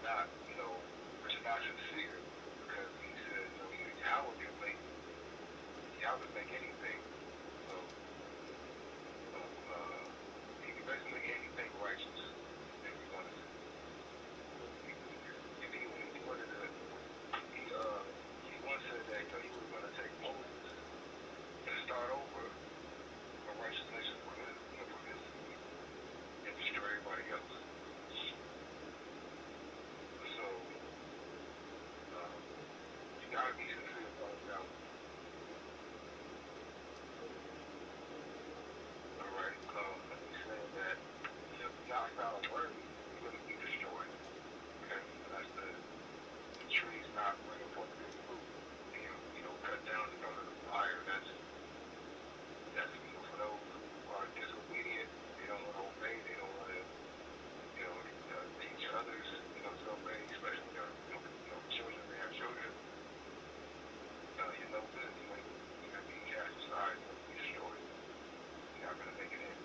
not, it's not sincere because he says, Yahweh can make anything. So, he can basically make anything righteous if he wanted to. If he wanted to, he once said that he was going to take Moses and start over a righteous nation from his seed and destroy everybody else. So, you gotta be sincere about Yahweh. Alright? And he's saying that if you're not found worthy, you're going to be destroyed. Okay? And that's the trees not bringing forth good fruit, being, cut down because of the fire. That's, for those who are disobedient, they don't want to obey, they don't want to, teach others, to obey, especially children. They have children. You're no good. You're going to be cast aside. You're going to be destroyed. You're not going to make it in.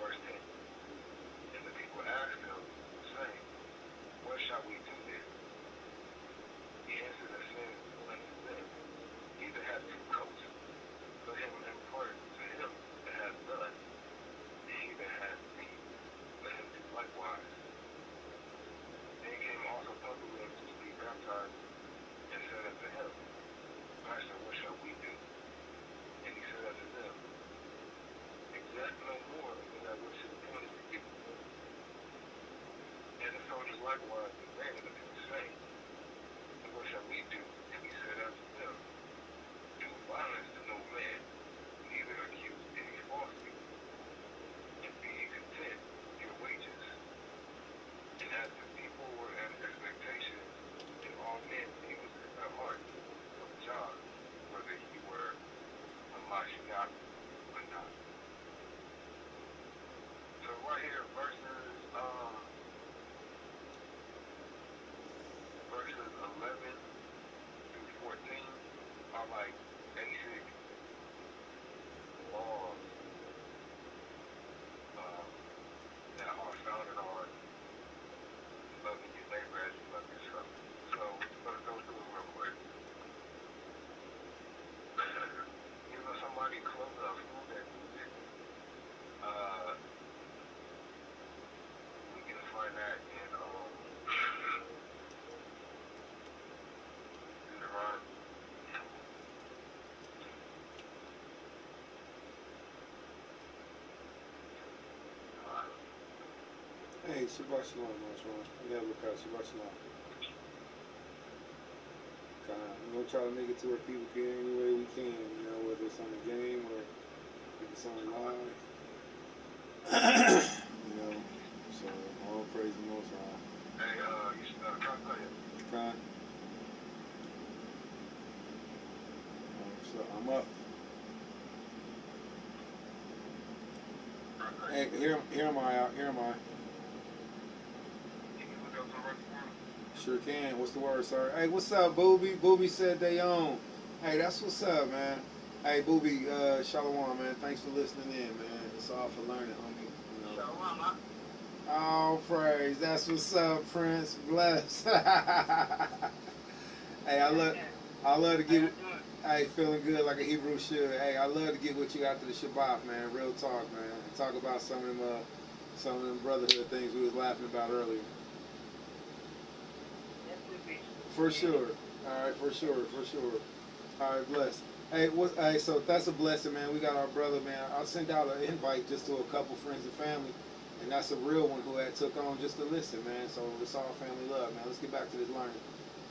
Verse 10. And the people asked him, saying, what shall we do then? He answered and said unto them, he that hath two coats, let him impart to him that hath none, and he that hath meat, let him do likewise. Then came also publicans to be baptized, and said unto him, Master, what shall we do? And he said unto them, exact no more than that which is appointed to you. And the soldiers likewise demanded of him, saying, and what shall we do? And he said unto them, do violence to no man, neither accuse any falsely, and be ye content with your wages. And as the people were in expectation, and all men it was in their heart of John, whether he were a Mashiach or not. So right here, verses 11 through 14 are like basic laws that are founded on loving your neighbor as you love yourself. So let's go through it real quick. Giving somebody clothes or food that needs it. We can find that in Deuteronomy. Hey, Shabbat Shalom, yeah, because Shabbat Shalom. We're gonna try to make it to where people can any way we can, whether it's on the game or if it's on live. So all praise the Most High. Hey, you should go ahead. Con. So I'm up. Hey, here am I out. Here am I. Can you look up some verse for me? Sure can. What's the word, sir? Hey, what's up, Booby? Booby said they own. Hey, that's what's up, man. Hey, Booby, Shalom, man. Thanks for listening in, man. It's all for learning, homie. Shalom, huh? Oh, praise. That's what's up, Prince. Bless. Hey, I love to get. Hey, feeling good like a Hebrew should. Hey, I love to get with you after the Shabbat, man. Real talk, man. And talk about some of them brotherhood things we was laughing about earlier. For sure. All right, for sure. All right, bless. Hey, so that's a blessing, man. We got our brother, man. I sent out an invite just to a couple friends and family, and that's a real one who had took on just to listen, man. So it's all family love, man. Let's get back to this learning.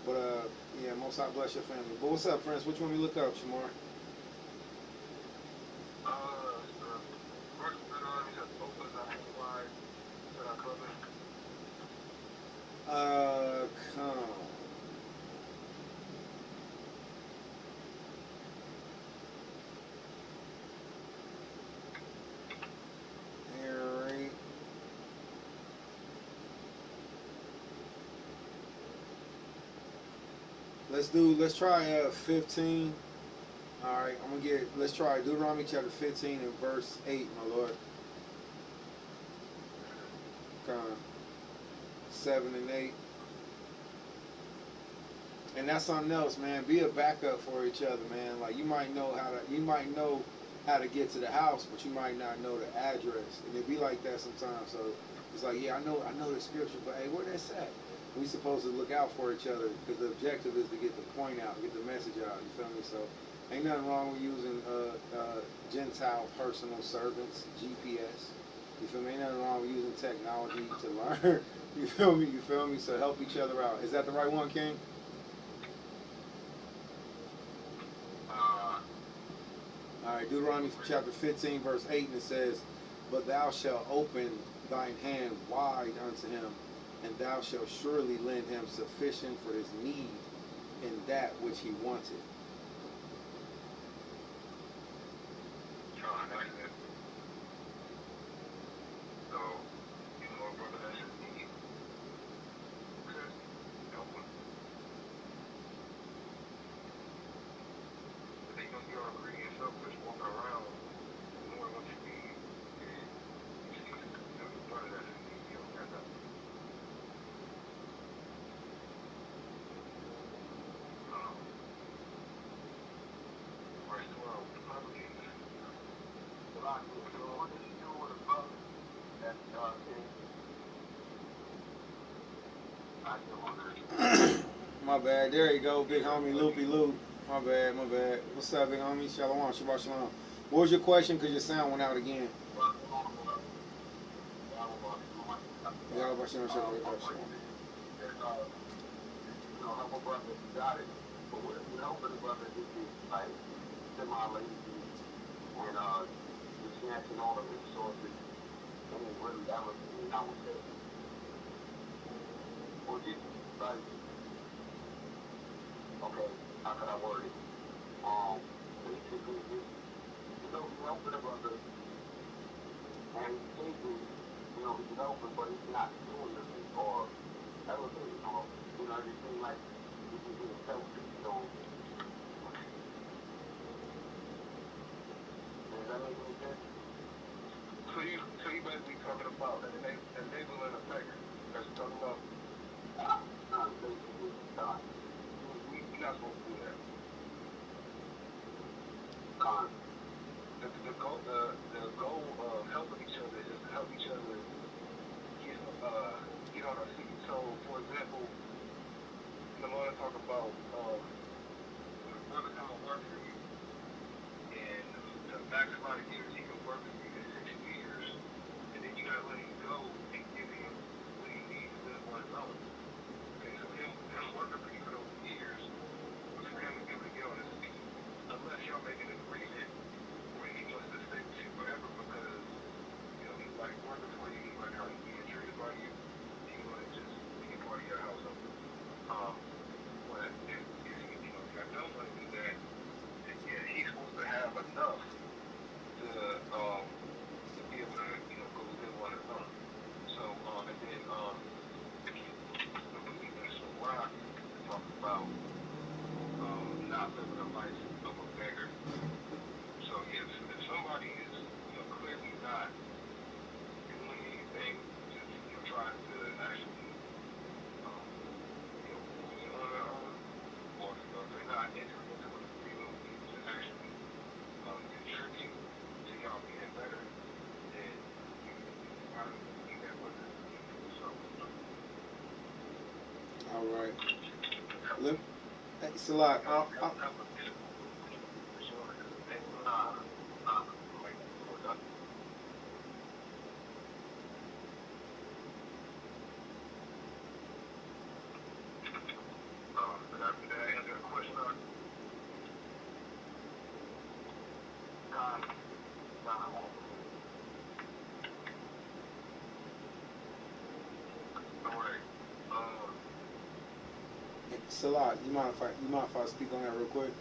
But yeah, most I bless your family. But what's up, friends? Which one we look up, Shamar? First Deuteronomy says both of us are wise, said our clothing. Come. Harry. Let's try 15. All right, let's try Deuteronomy chapter 15 and verse 8, my Lord. Come. 7 and 8. And that's something else, man. Be a backup for each other, man. Like you might know how to get to the house, but you might not know the address. And it be like that sometimes. So it's like, yeah, I know the scripture, but hey, where that's at? We supposed to look out for each other because the objective is to get the point out, get the message out. You feel me? So ain't nothing wrong with using Gentile personal servants, GPS. You feel me? Ain't nothing wrong with using technology to learn. You feel me? You feel me? So help each other out. Is that the right one, King? Uh, All right, Deuteronomy chapter 15, verse 8, and it says, "But thou shalt open thine hand wide unto him, and thou shalt surely lend him sufficient for his need in that which he wanted." that's it. So, you know, a brother that's in need, okay, help him. But they gonna be all greedy and selfish walking around knowing what you need, and you see, you know, your brother that's in need, you don't got nothing. Um, verse 12, the publicans. So what did he do with a brother that said, I give on that? My bad. There you go, big homie Loopy Loop. My bad, my bad. What's up, big homie? Shalom, Shabbat Shalom. What was your question? Because your sound went out again. Y'all about Shalom, Shabbat Shalom. You know, help a brother if you got it. But what if you helping a brother who is like semi-lazy and you're snatching all the resources and ain't really ever being out with it? Or just like, okay, how could I word it? Basically just, you know, he's helping a brother and he's thinking, you know, he's helping, but he's not doing nothing or elevating or, you know, everything like he's just being selfish. So, does that make any sense? So you basically talking about an enabling effect. That's talking about basically we not supposed to do that. The goal of helping each other is to help each other get on our feet. So for example, the Lord talk about when a brother come and work for you and the max amount of years he can work for you is 6 years, and then you gotta let him go and give him what he needs to live on his own. Okay, so him working for you for those years was for him to be able to get on his feet, unless y'all make an agreement where he wants to stay with you forever because you know he like working for you, he like how he's being treated by you, he want to just be a part of your household. Um, but if you you know if y'all don't want to do that, then yeah, he's supposed to have enough to be able to you know go live on his own. So and then I believe in Torah it talks about not living a life of a beggar. So yeah, if somebody is you know clearly not doing anything to you know try to actually you know move you on their own, or if they're not entering into an agreement with you to actually contribute to y'all being better, then you gotta leave that person be. So All right. Let, hey, Salat, help a bit for sure. Like did I answer the question? Con, all right. Salat, you mind if I speak on that real quick?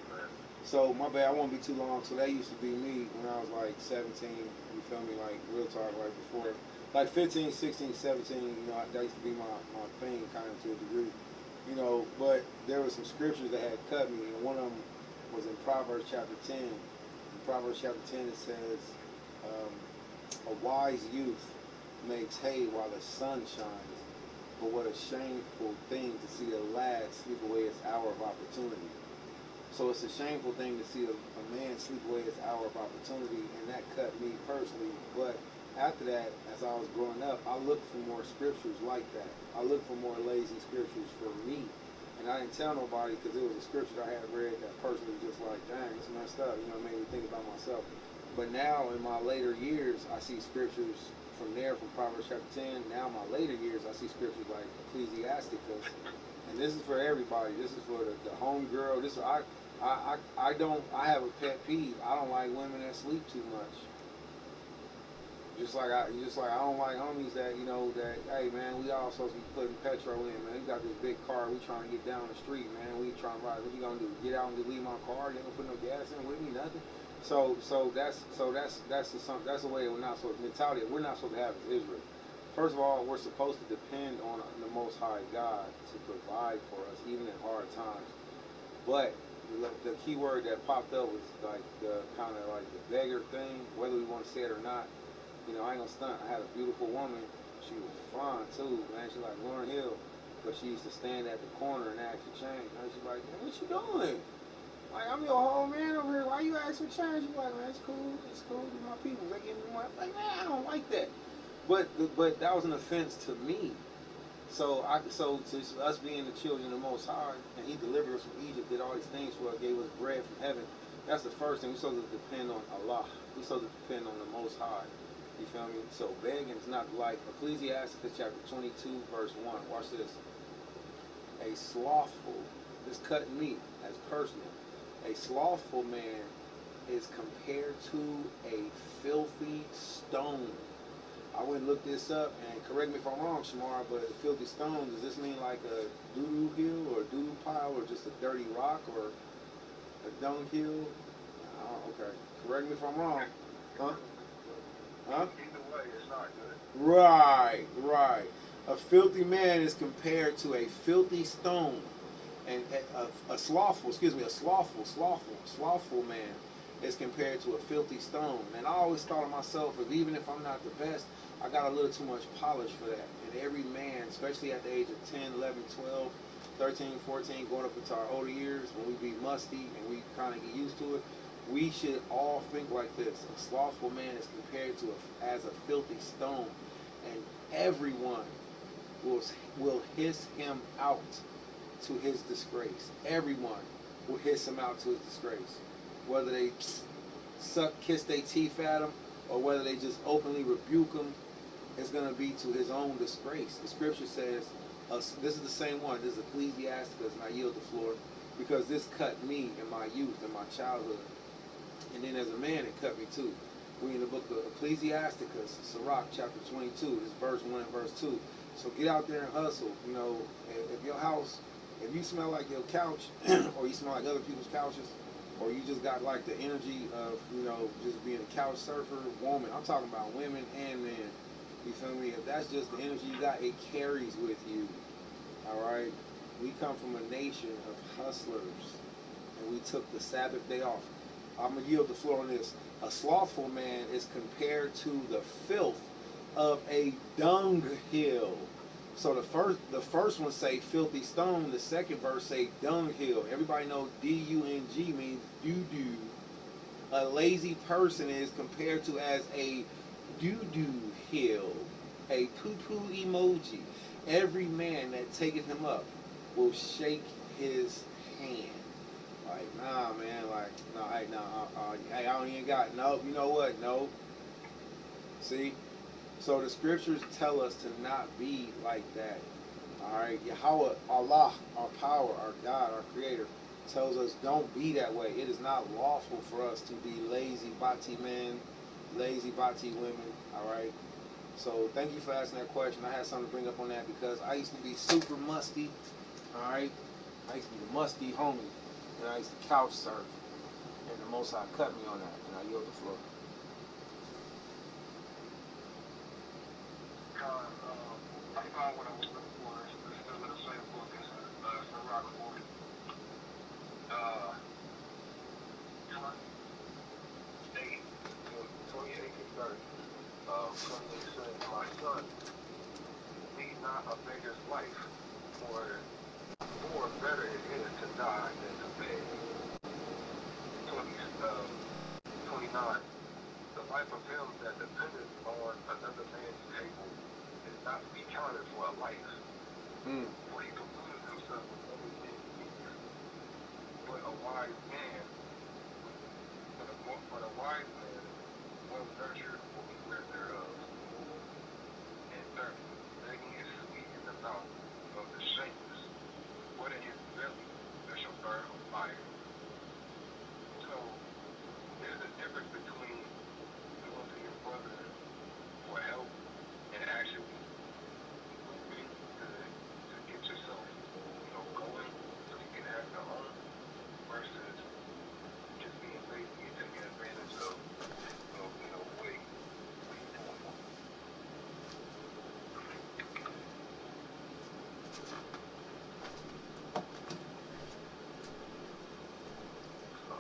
Man. So my bad, I won't be too long. So that used to be me when I was like 17. You feel me? Like real talk, right before, like 15, 16, 17. You know, that used to be my thing, kind of to a degree. You know, but there were some scriptures that had cut me, and one of them was in Proverbs chapter 10. In Proverbs chapter 10, it says, a wise youth makes hay while the sun shines. But what a shameful thing to see a lad sleep away his hour of opportunity. So it's a shameful thing to see a man sleep away his hour of opportunity, and that cut me personally. But after that, as I was growing up, I looked for more scriptures like that. I looked for more lazy scriptures for me. And I didn't tell nobody because it was a scripture I had read that personally was just like, dang, it's messed up. You know, it made me think about myself. But now in my later years, I see scriptures from there, from Proverbs chapter 10. Now in my later years, I see scriptures like Ecclesiasticus. And this is for everybody. This is for the home girl. This I don't, I have a pet peeve. I don't like women that sleep too much. Just like I don't like homies that, you know, that, hey man, we all supposed to be putting petrol in, man. We got this big car, we trying to get down the street, man. We trying to ride. What you gonna do? Get out and just leave my car? You ain't gonna put no gas in with me, nothing. That's the way we're not supposed mentality we're not supposed to have as Israel. First of all, we're supposed to depend on the Most High God to provide for us, even in hard times. But the key word that popped up was like the kind of like the beggar thing, whether we want to say it or not. You know, I ain't gonna stunt. I had a beautiful woman. She was fine too, man. She like Lauren Hill, but she used to stand at the corner and ask for change. And she's like, man, what you doing? Like, I'm your whole man over here. Why you ask for change? You like, man, it's cool. It's cool. They're my people. They give me money. I'm like, man, I don't like that. But that was an offense to me. So to us being the children of the Most High, and He delivered us from Egypt, did all these things for us, gave us bread from heaven. That's the first thing. We're supposed to depend on Allah. We're supposed to depend on the Most High. You feel me? So begging is not like Ecclesiastes chapter 22, verse 1. Watch this. A slothful, this cut me as personal. A slothful man is compared to a filthy stone. I went and looked this up, and correct me if I'm wrong, Shamar, but filthy stone, does this mean like a doo-doo hill or a doo-doo pile or just a dirty rock or a dung hill? Oh, okay. Correct me if I'm wrong. Huh? Huh? Either way, it's not good. Right, right. A filthy man is compared to a filthy stone, and a slothful, excuse me, a slothful man is compared to a filthy stone. And I always thought of myself as even if I'm not the best, I got a little too much polish for that. And every man, especially at the age of 10, 11, 12, 13, 14, going up into our older years, when we be musty and we kind of get used to it, we should all think like this. A slothful man is compared to as a filthy stone, and everyone will will hiss him out to his disgrace. Everyone will hiss him out to his disgrace, whether they kiss their teeth at him, or whether they just openly rebuke him. It's going to be to his own disgrace. The scripture says, this is the same one. This is Ecclesiasticus, and I yield the floor because this cut me in my youth, in my childhood. And then as a man, it cut me too. We in the book of Ecclesiasticus, Sirach chapter 22. This is verse 1 and verse 2. So get out there and hustle. You know, if your house, if you smell like your couch, or you smell like other people's couches, or you just got like the energy of, you know, just being a couch surfer, woman. I'm talking about women and men. You feel me? If that's just the energy you got, it carries with you. All right? We come from a nation of hustlers, and we took the Sabbath day off. I'm going to yield the floor on this. A slothful man is compared to the filth of a dunghill. So the first one say filthy stone. The second verse say dunghill. Everybody know D-U-N-G means doo-doo. A lazy person is compared to as a doo-doo hill, a poo-poo emoji. Every man that taketh him up will shake his hand. Like, nah, man, like, no, hey, nah, hey, I don't even got, nope, you know what, nope. See? So the scriptures tell us to not be like that. Alright, Yahweh, Allah, our power, our God, our creator, tells us don't be that way. It is not lawful for us to be lazy bati men, lazy bati women. Alright. So thank you for asking that question. I had something to bring up on that because I used to be super musty. Alright. I used to be the musty homie. And I used to couch surf. And the Most High cut me on that. And I yield the floor. I found what I was looking for. It's still in the same book. It's Sirach 40. 28 to 30. 28 says, my son, not a beggar's life, for better it is to die than to beg. 29. The life of him that dependeth on another man's table is not to be counted for a life. For he polluted himself with other men's meats. But a wise man, well nurtured, will beware thereof. And 30. Begging is sweet in the mouth of the shameless, but in his belly there shall burn a fire. So there's a difference between going to your brother for help and actually moving to get yourself, going so you can have your own, versus just being lazy and taking advantage of, what he's doing for you. So,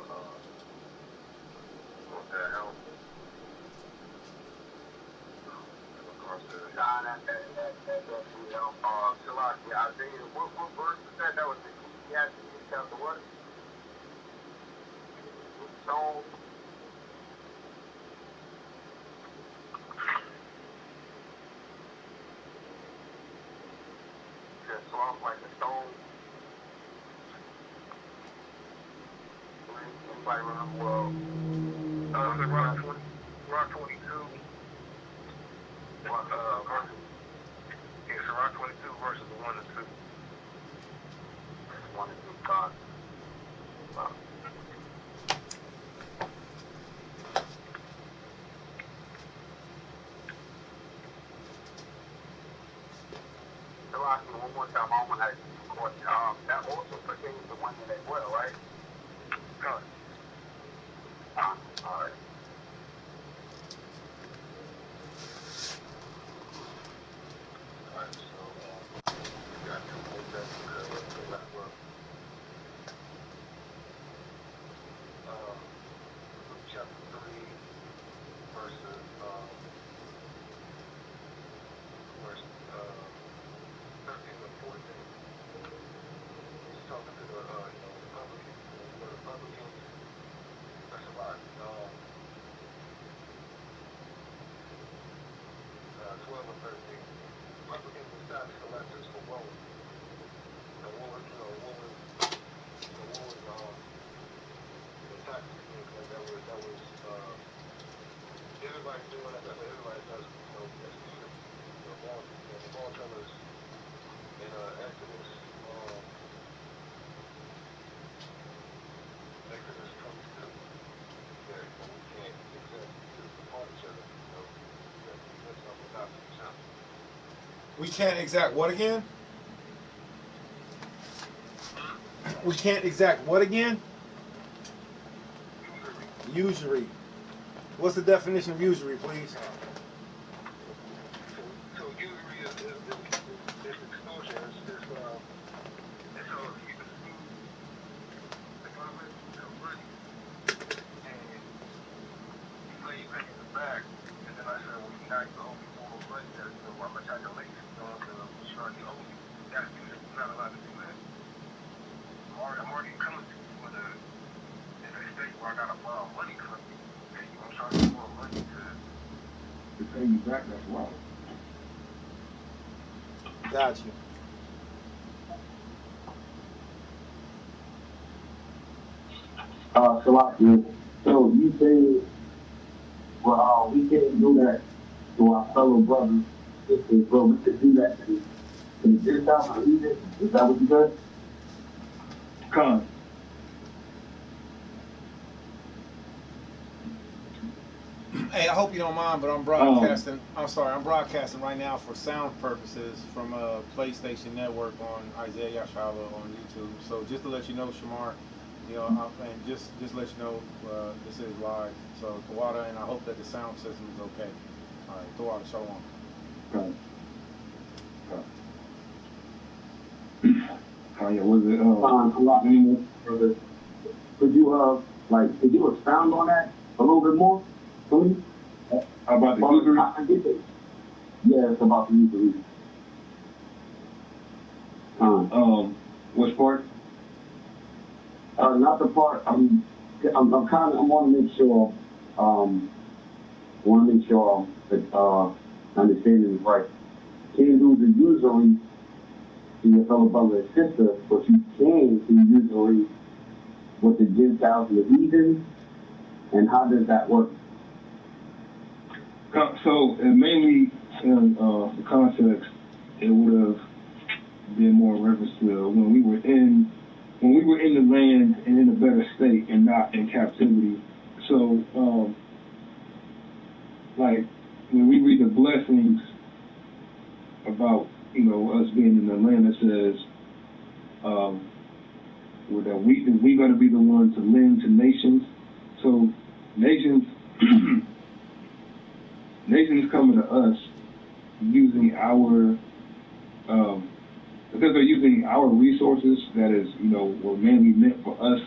what the hell? In regards to Salaki, Isaiah, what verse was that? That was in Ecclesiastes chapter what? Stone. Just soft like a stone. Anybody remember? Rock 22. Rock 22 verses 1 and 2. 1 and 2, God. Wow. Salaki, one more time, I want to ask you a question. That also pertains to women as well, right? God. All right. Alright, so we got 2 more verses to wrap up. Luke chapter 3, verses 13 to 14. He's talking to the Republicans. The Republicans, that's a lot. 12 and 13. Republicans decided electors for what was the tax things like that was everybody doing that. That's what everybody does. That's freedom. The ball tellers in Exodus 22. That we can't accept leaders upon each other. That's something not for each other. We can't exact what again? We can't exact what again? Usury. What's the definition of usury, please? So usury is extortion. It's so if you can sue the government for money and you say you pay it back, and then I said, well, now you owe me more money. I'm gonna calculate what you already owe me. That's usury. You're not allowed to do that. I'm already coming to you in a state where I gotta borrow money from you, and you gonna charge me more money to pay you back. That's wrong. Got you. Salaki, so you say, well, we can't do that to our fellow brothers, sisters, but we could do that to the Gentiles or heathens? Is that what you said? Come. Hey, I hope you don't mind, but I'm broadcasting. I'm sorry, I'm broadcasting right now for sound purposes from a PlayStation Network on Isaiah Yashala on YouTube. So just to let you know, Shamar, and just let you know, this is live. So Tawada, and I hope that the sound system is okay. All right, Tawada, shalom. Okay. Was it, could you expound on that a little bit more, please? About the usury? I get it. Yeah, it's about the usury. Which part? Not the part. I'm kind of. I want to make sure. Want to make sure that understanding is right. Can't do the usury to your fellow brother and sister, but you can do usury with the Gentiles and the heathen. And how does that work? So, mainly in the context, it would have been more reference to when we were in the land and in a better state and not in captivity. So, like when we read the blessings about us being in the land, it says we going to be the ones to lend to nations. So nations nations coming to us using our because they're using our resources that is were mainly meant for us,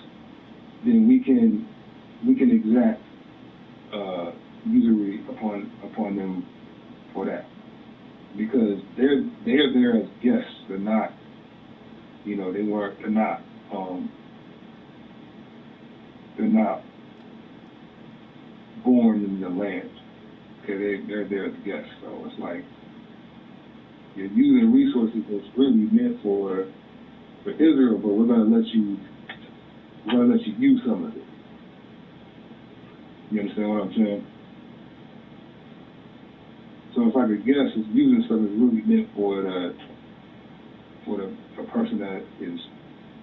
then we can exact usury upon them for that, because they're there as guests. They're not they're not born in the land. Okay, they're there as guests. So it's like you're using resources that's really meant for Israel, but we're gonna let you use some of it. You understand what I'm saying? So it's like a guest is using stuff that's really meant for the person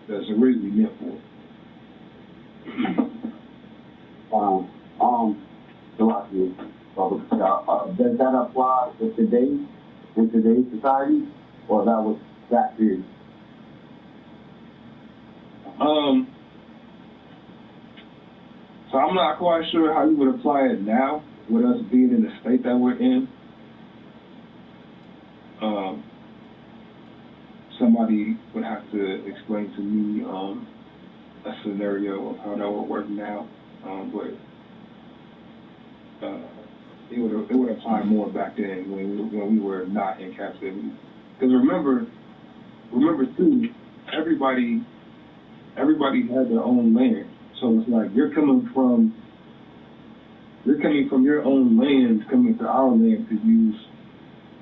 that's originally meant for. Does that apply to today, in today's society, or that was that period? So I'm not quite sure how you would apply it now with us being in the state that we're in. Somebody would have to explain to me a scenario of how that would work now, but it would apply more back then when we were not in captivity. Because remember too, everybody had their own land. So it's like you're coming from your own land, coming to our land to use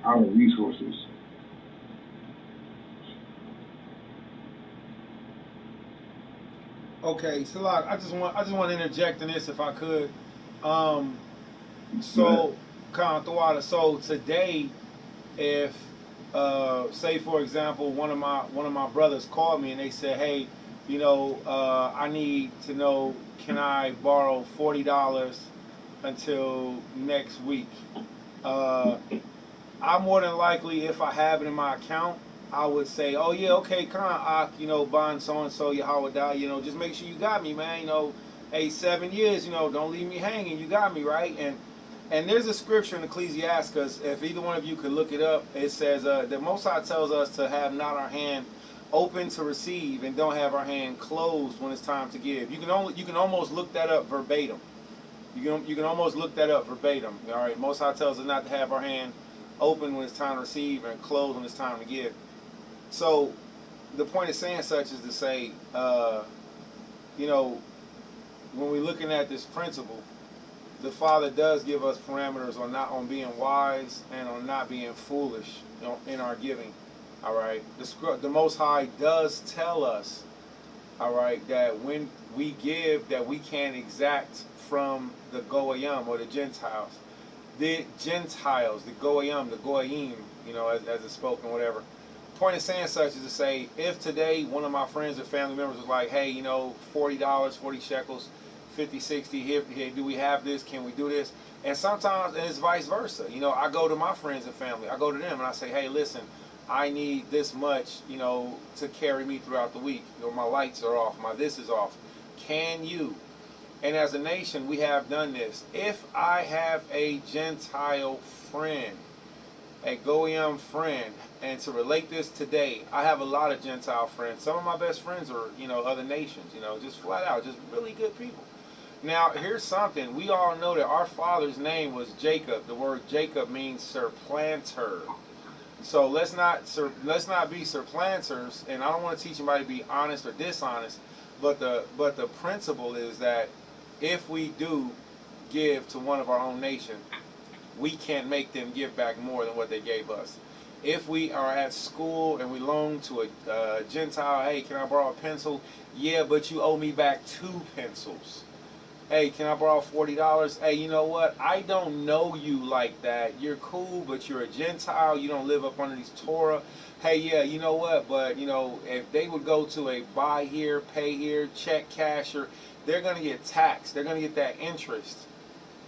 our resources. Okay, Salak, I just want to interject in this if I could. So, so today, if say for example one of my brothers called me and they said, hey, I need to know, can I borrow $40 until next week? I more than likely, if I have it in my account, I would say, oh yeah, okay, bond so and so, Yahweh, just make sure you got me, man. Hey, 7 years, don't leave me hanging. You got me, right? And there's a scripture in Ecclesiastes, if either one of you could look it up, it says the Most High tells us to have not our hand open to receive and don't have our hand closed when it's time to give. You can almost look that up verbatim. You can almost look that up verbatim. All right, Most High tells us not to have our hand open when it's time to receive and closed when it's time to give. So the point of saying such is to say, when we're looking at this principle, the Father does give us parameters on being wise and on not being foolish in our giving. All right, the Most High does tell us, all right, that when we give, that we can exact from the Goyim or the Gentiles. The Gentiles, the Goyim, the Goyim, as it's spoken, whatever. Point of saying such is to say, if today one of my friends or family members was like, hey, $40, 40 shekels, 50, 60, here, do we have this? Can we do this? And sometimes, and it's vice versa. I go to my friends and family. I go to them and I say, hey, listen, I need this much, to carry me throughout the week. My lights are off, my this is off. Can you? And as a nation, we have done this. If I have a Gentile friend, a Goyim friend, and to relate this today, I have a lot of Gentile friends. Some of my best friends are, other nations, just flat out, just really good people. Now, here's something. We all know that our father's name was Jacob. The word Jacob means supplanter. So let's not be surplanters, and I don't want to teach anybody to be honest or dishonest, but the principle is that if we do give to one of our own nation, we can't make them give back more than what they gave us. If we are at school and we loan to a Gentile, hey, can I borrow a pencil? Yeah, but you owe me back 2 pencils. Hey, can I borrow $40? Hey, you know what? I don't know you like that. You're cool, but you're a Gentile. You don't live up under these Torah. Hey, yeah, you know what? But, if they would go to a buy here, pay here, check casher, they're going to get taxed. They're going to get that interest.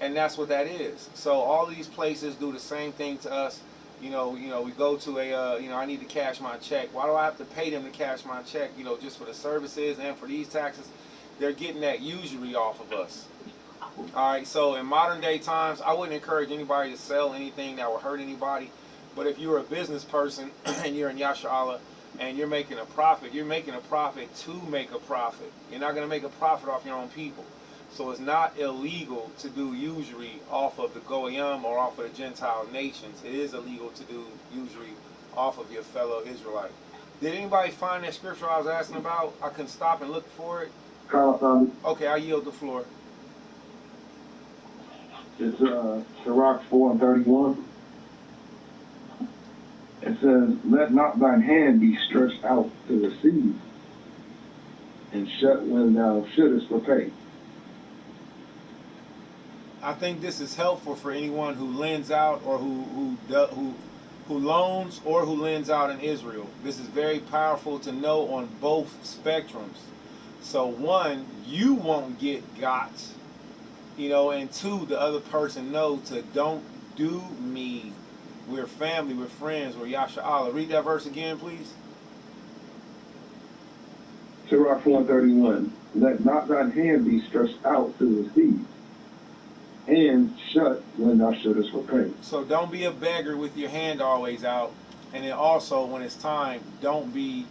And that's what that is. So all these places do the same thing to us. We go to I need to cash my check. Why do I have to pay them to cash my check? Just for the services and for these taxes. They're getting that usury off of us. All right, so in modern day times, I wouldn't encourage anybody to sell anything that will hurt anybody. But if you're a business person and you're in Yasha Allah and you're making a profit to make a profit. You're not going to make a profit off your own people. So it's not illegal to do usury off of the Goyim or off of the Gentile nations. It is illegal to do usury off of your fellow Israelite. Did anybody find that scripture I was asking about? I can stop and look for it. Okay, I yield the floor. It's Sirach 4:31. It says, "Let not thine hand be stretched out to receive, and shut when thou shouldest repay." I think this is helpful for anyone who lends out or who loans or who lends out in Israel. This is very powerful to know on both spectrums. So one, you won't get got, and two, the other person know to don't do me. We're family, we're friends, we're Yasha Allah. Read that verse again, please. Sirach 4:31. Let not thine hand be stretched out to receive, and shut when thou shouldest repay. So don't be a beggar with your hand always out. And then also, when it's time, don't be,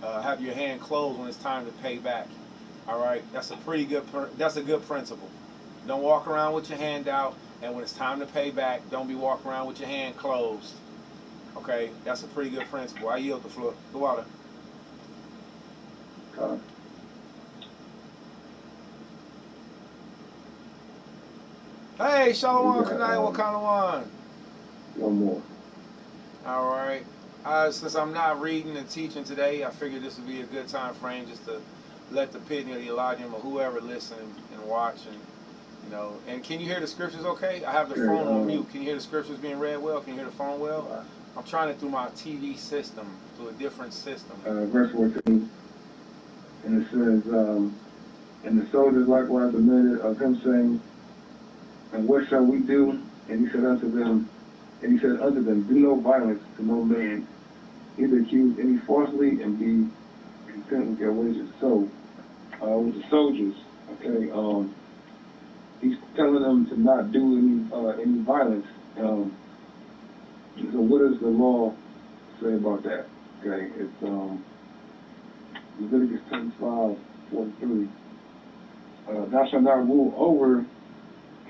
have your hand closed when it's time to pay back. All right, that's a good principle. Don't walk around with your hand out, and when it's time to pay back, don't be walking around with your hand closed. Okay, that's a pretty good principle. I yield the floor. The water. Hey, Shalom, Kanai, Wakanawan. One more. All right. Since I'm not reading and teaching today, I figured this would be a good time frame just to let the Pitney or the Elijah or whoever listen and watch and can you hear the scriptures okay? I have the phone on mute. Can you hear the scriptures being read well? Can you hear the phone well? I'm trying it through my TV system, through a different system. Verse 14, and it says, and the soldiers likewise demanded of him, saying, and what shall we do? And he said unto them, do no violence to no man, neither accuse any falsely, and be content with their wages. So, with the soldiers, okay, he's telling them to not do any violence. So what does the law say about that? Okay, it's Leviticus 25:43. Thou shalt not rule over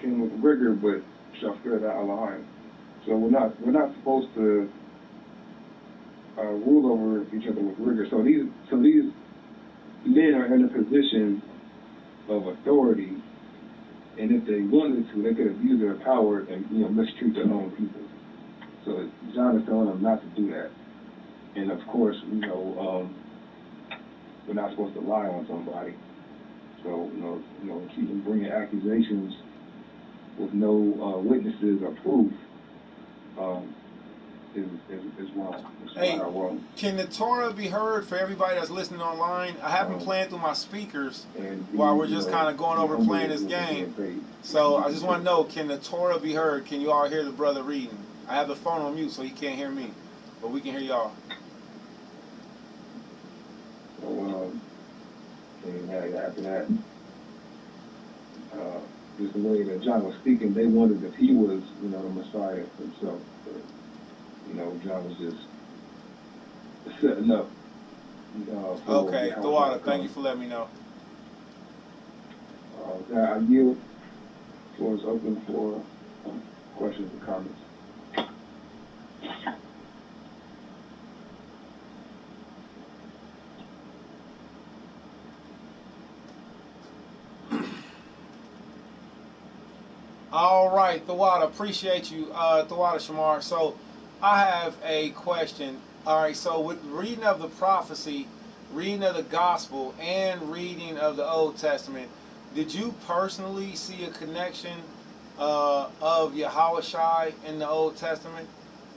king with rigor, but shall fear thy Elohim. So we're not supposed to rule over each other with rigor. So these men are in a position of authority, and if they wanted to, they could abuse their power and mistreat their own people. So John is telling them not to do that. And of course, we're not supposed to lie on somebody. So keep them bringing accusations with no witnesses or proof is wrong. Hey, can the Torah be heard for everybody that's listening online? I have been playing through my speakers while we're just kind of going over playing this game. So I just want to know, can the Torah be heard? Can you all hear the brother reading? I have the phone on mute so he can't hear me, but we can hear y'all. So, after that, just the way that John was speaking, they wondered if he was, the Messiah himself. But, John was just setting up. Okay, Thawada, thank you for letting me know. I yield. Floor is open for questions and comments. All right, Thawada, appreciate you, Thawada Shamar. So I have a question. All right, so with reading of the prophecy, reading of the gospel, and reading of the Old Testament, did you personally see a connection of Yahushai in the Old Testament?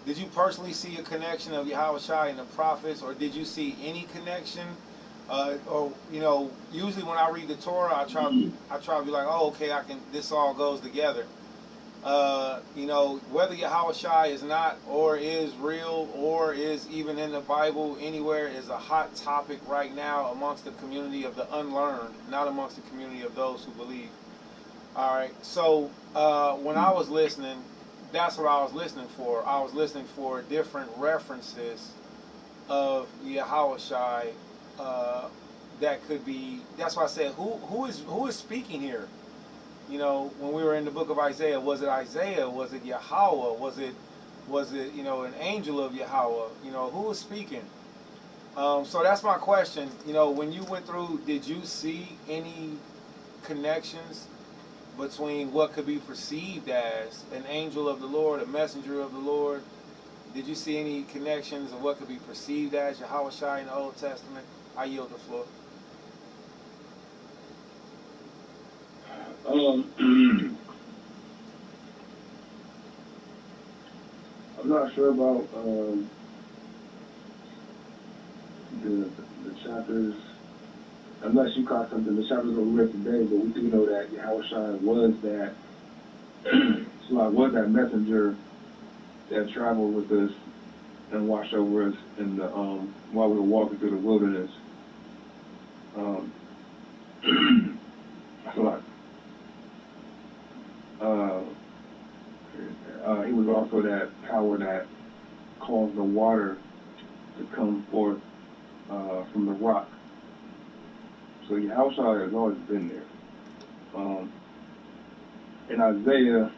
Did you personally see a connection of Yahushai in the prophets, or did you see any connection? Or usually when I read the Torah, I try to be like, oh, okay, I can. This all goes together. Whether Yahushai is not or is real or is even in the Bible anywhere is a hot topic right now amongst the community of the unlearned, not amongst the community of those who believe. All right. So when I was listening, that's what I was listening for. I was listening for different references of Yahushai that could be. That's why I said, who is speaking here? When we were in the book of Isaiah, was it Isaiah? Was it Yahweh? Was it an angel of Yahweh? Who was speaking? So that's my question. When you went through, did you see any connections between what could be perceived as an angel of the Lord, a messenger of the Lord? Did you see any connections of what could be perceived as Yahushua in the Old Testament? I yield the floor. I'm not sure about the chapters, unless you caught something, the chapters that we read today, but we do know that Yahushua was that, was that messenger that traveled with us and watched over us in the while we were walking through the wilderness. He was also that power that caused the water to come forth from the rock. So Yahushua has always been there. In Isaiah,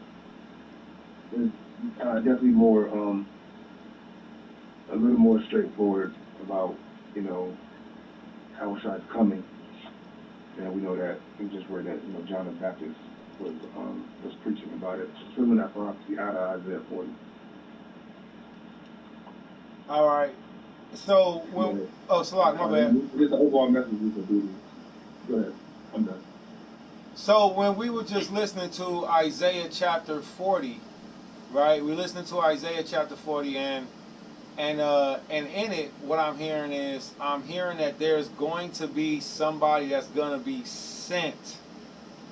is definitely more, a little more straightforward about, Yahushua's coming. And we know that, we just read that, John the Baptist was preaching about it, fulfilling that prophecy out of Isaiah 40. All right. So, Salak, my bad. Just the overall message we can do. Go ahead. I'm done. So, when we were just listening to Isaiah chapter 40, right? We listened to Isaiah chapter 40, and in it, what I'm hearing is, I'm hearing that there's going to be somebody that's going to be sent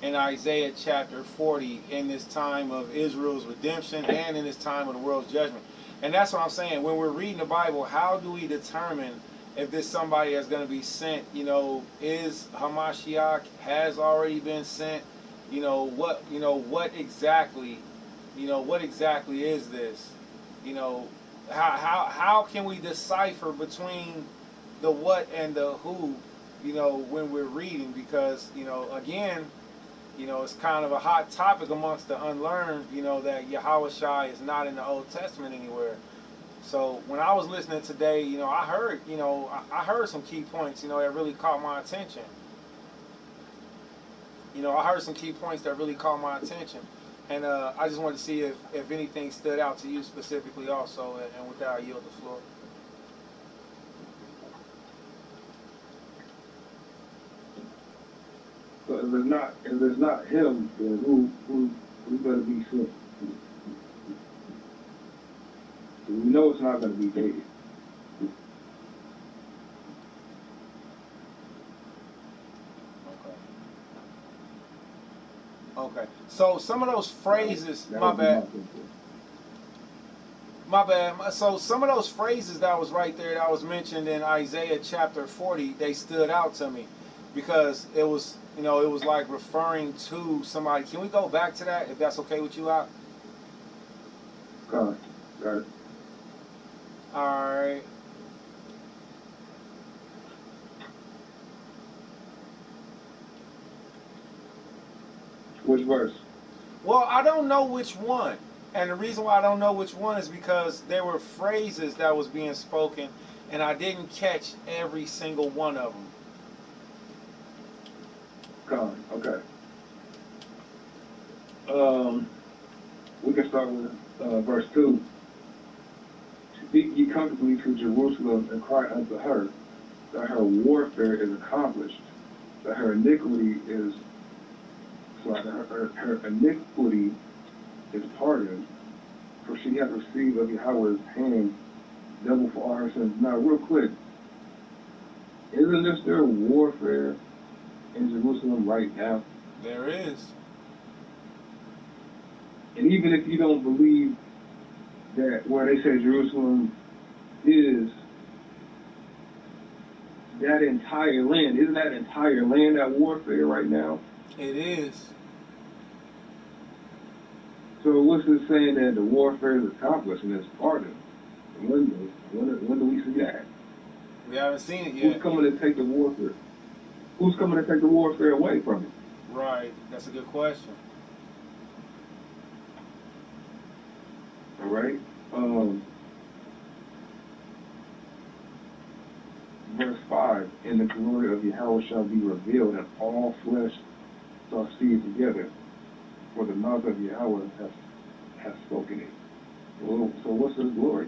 in Isaiah chapter 40 in this time of Israel's redemption and in this time of the world's judgment. And that's what I'm saying. When we're reading the Bible, how do we determine if this somebody that's going to be sent, is Hamashiach has already been sent? What exactly is this? How can we decipher between the what and the who, when we're reading? Because, again, it's kind of a hot topic amongst the unlearned, that Yahushua is not in the Old Testament anywhere. So when I was listening today, I heard some key points, that really caught my attention. I heard some key points that really caught my attention. And I just wanted to see if anything stood out to you specifically also. And with that, I yield the floor. So if it's not him, then who better be sent? We know it's not going to be David. Okay. So some of those phrases, my bad. My bad. So some of those phrases that was right there that was mentioned in Isaiah chapter 40, they stood out to me because it was, it was like referring to somebody. Can we go back to that if that's okay with you, Al? Got it. All right. Which verse? Well, I don't know which one. And the reason why I don't know which one is because there were phrases that was being spoken, and I didn't catch every single one of them. God, okay. we can start with verse 2. Speak ye comfortably to Jerusalem and cry unto her that her warfare is accomplished, that her iniquity is her iniquity is pardoned, for she hath received of Yahweh's hand double for all her sins. Now, real quick, isn't this their warfare in Jerusalem right now? There is. And even if you don't believe that where they say Jerusalem is that entire land, isn't that entire land at warfare right now? It is. So what's this saying that the warfare is accomplished and it's pardoned? When do we see that? We haven't seen it yet. Who's coming to take the warfare? Who's coming to take the warfare away from it? Right. That's a good question. All right. Verse 5, and the glory of Yahweh shall be revealed, and all flesh shall see it together, for the mouth of Yahweh has spoken it. Well, so what's his glory?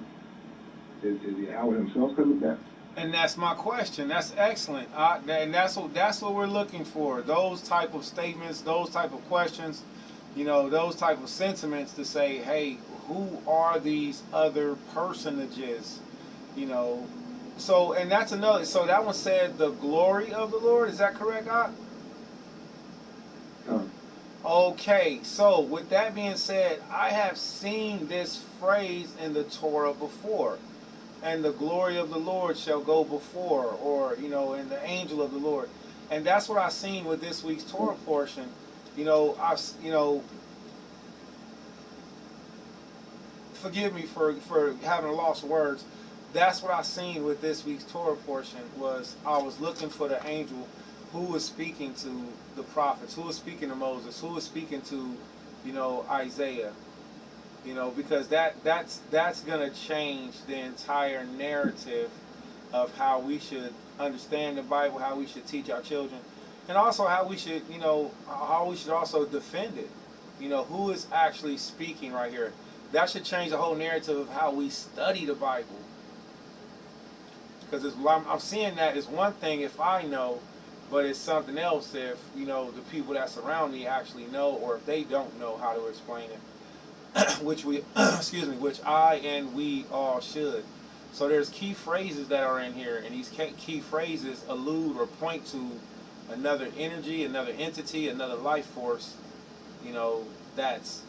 Is Yahweh himself coming back? And that's my question. That's excellent. And that's what we're looking for. Those type of statements, those type of questions, those type of sentiments to say, hey, who are these other personages? So, and that's another. So that one said the glory of the Lord. Is that correct, Ak? Okay. So with that being said, I have seen this phrase in the Torah before. And the glory of the Lord shall go before, or, and the angel of the Lord. And that's what I've seen with this week's Torah portion. Forgive me for having lost words. That's what I seen with this week's Torah portion was I was looking for the angel who was speaking to the prophets, who was speaking to Moses, who was speaking to, Isaiah. Because that's gonna change the entire narrative of how we should understand the Bible, how we should teach our children, and also how we should, how we should also defend it. Who is actually speaking right here? That should change the whole narrative of how we study the Bible. Because I'm seeing that is one thing if I know, but it's something else if the people that surround me actually know, or if they don't know how to explain it. Which we, which I and we all should. So there's key phrases that are in here, and these key phrases allude or point to another energy, another entity, another life force, that's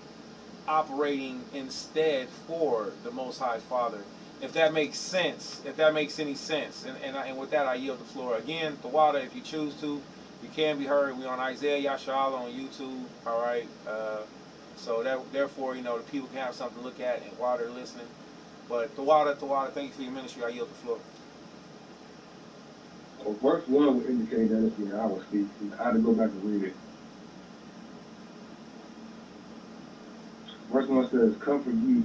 operating instead for the Most High Father. If that makes sense, if that makes any sense. And with that, I yield the floor. Again, Tawada, if you choose to, you can be heard. We're on Isaiah Yashala on YouTube, all right? So therefore, the people can have something to look at and while they're listening. But Tawada, thank you for your ministry. I yield the floor. Well, verse 1 would indicate that it's Yahweh speaking. I had to go back and read it. Verse 1 says, comfort ye,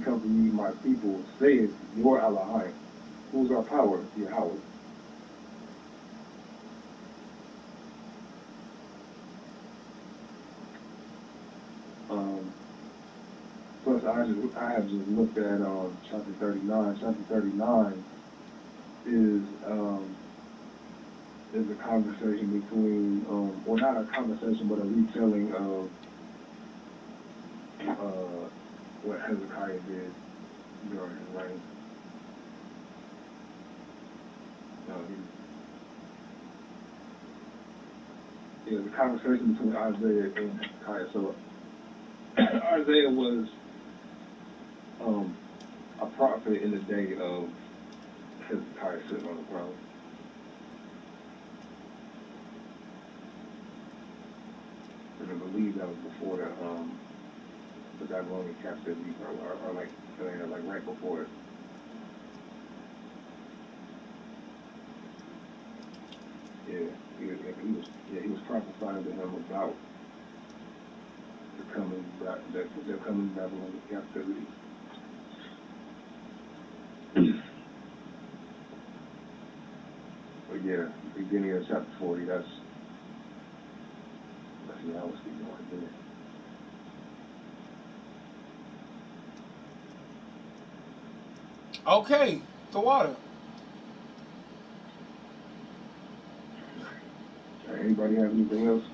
my people, saith your Elohim. Who's our power? Yahweh. Plus, I have just looked at chapter 39. Chapter 39 is a conversation between, well, not a conversation, but a retelling of what Hezekiah did during his reign. It was a conversation between Isaiah and Hezekiah. So Isaiah was a prophet in the day of Hezekiah sitting on the throne. And I believe that was before the Babylonian captivity, or like right before it. He was prophesying to him about the coming Babylonian captivity. But yeah, beginning of chapter 40, that's Yahweh speaking right there. Okay, the water. Anybody have anything else?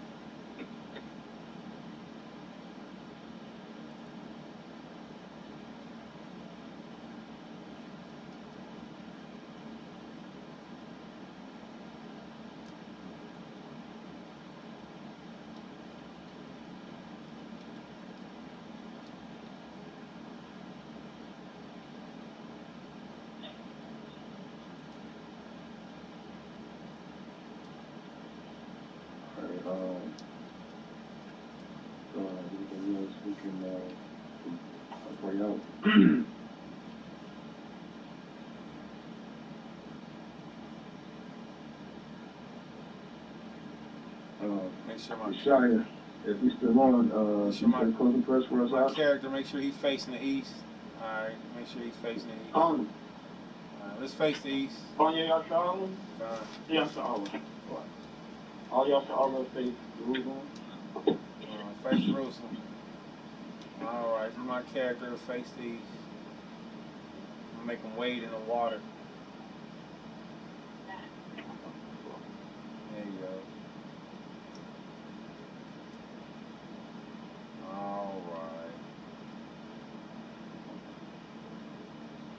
Anything else we can bring out? Make sure my Shia, if he's still on, you say closing press for us my out? character, make sure he's facing the east. Alright, make sure he's facing the east. On. Alright, let's face the east. On y'all Shalom? Yeah, Shalom. All y'all Shalom face Jerusalem? Face Jerusalem. Alright, this is my character to face the east. I'm gonna make him wade in the water. There you go. Alright.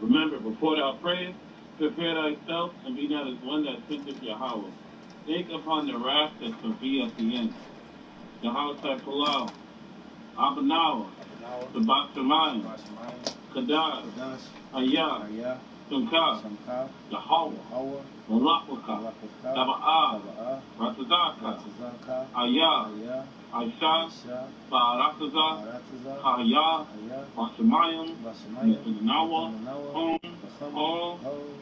Remember, before thou prayest, prepare thyself and be not as one that thinketh Yahweh. Think upon the wrath that shall be at the end. Yahweh Palau, Abanawa, Shabbat Shemayim, Kadash, Ayah, Shamka, Yahweh, Malachaka, Taba'ah, Ratazaka, Ayah, Aisha, Ba'arataza, Hayah, Bashamayim, Mithanawa,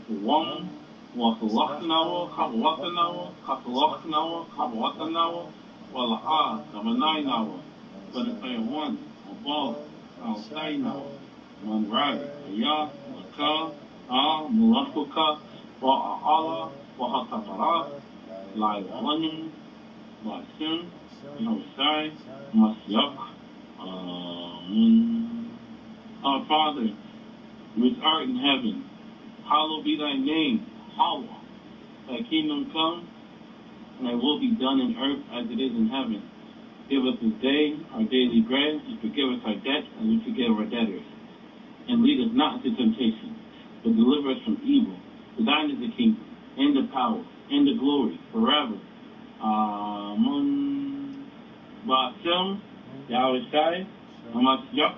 Wam, Wasalachnawa, Kabawatanawa, Wala'ah, Namanainawa, but if I one, above, outside now, one right, Ayah, Maka, Mulatuka, Wa'ala, Wa'atapara, Lai Wanim, Wasim, Nosai, Masyak, Our Father, which art in heaven, hallowed be thy name, Hawa. Thy kingdom come, and thy will be done in earth as it is in heaven. Give us this day our daily bread, and forgive us our debts, and we forgive our debtors. And lead us not into temptation, but deliver us from evil. For thine is the kingdom, and the power, and the glory, forever. Amen. Ba'ashem, Yahweh Shai, Hamashiach.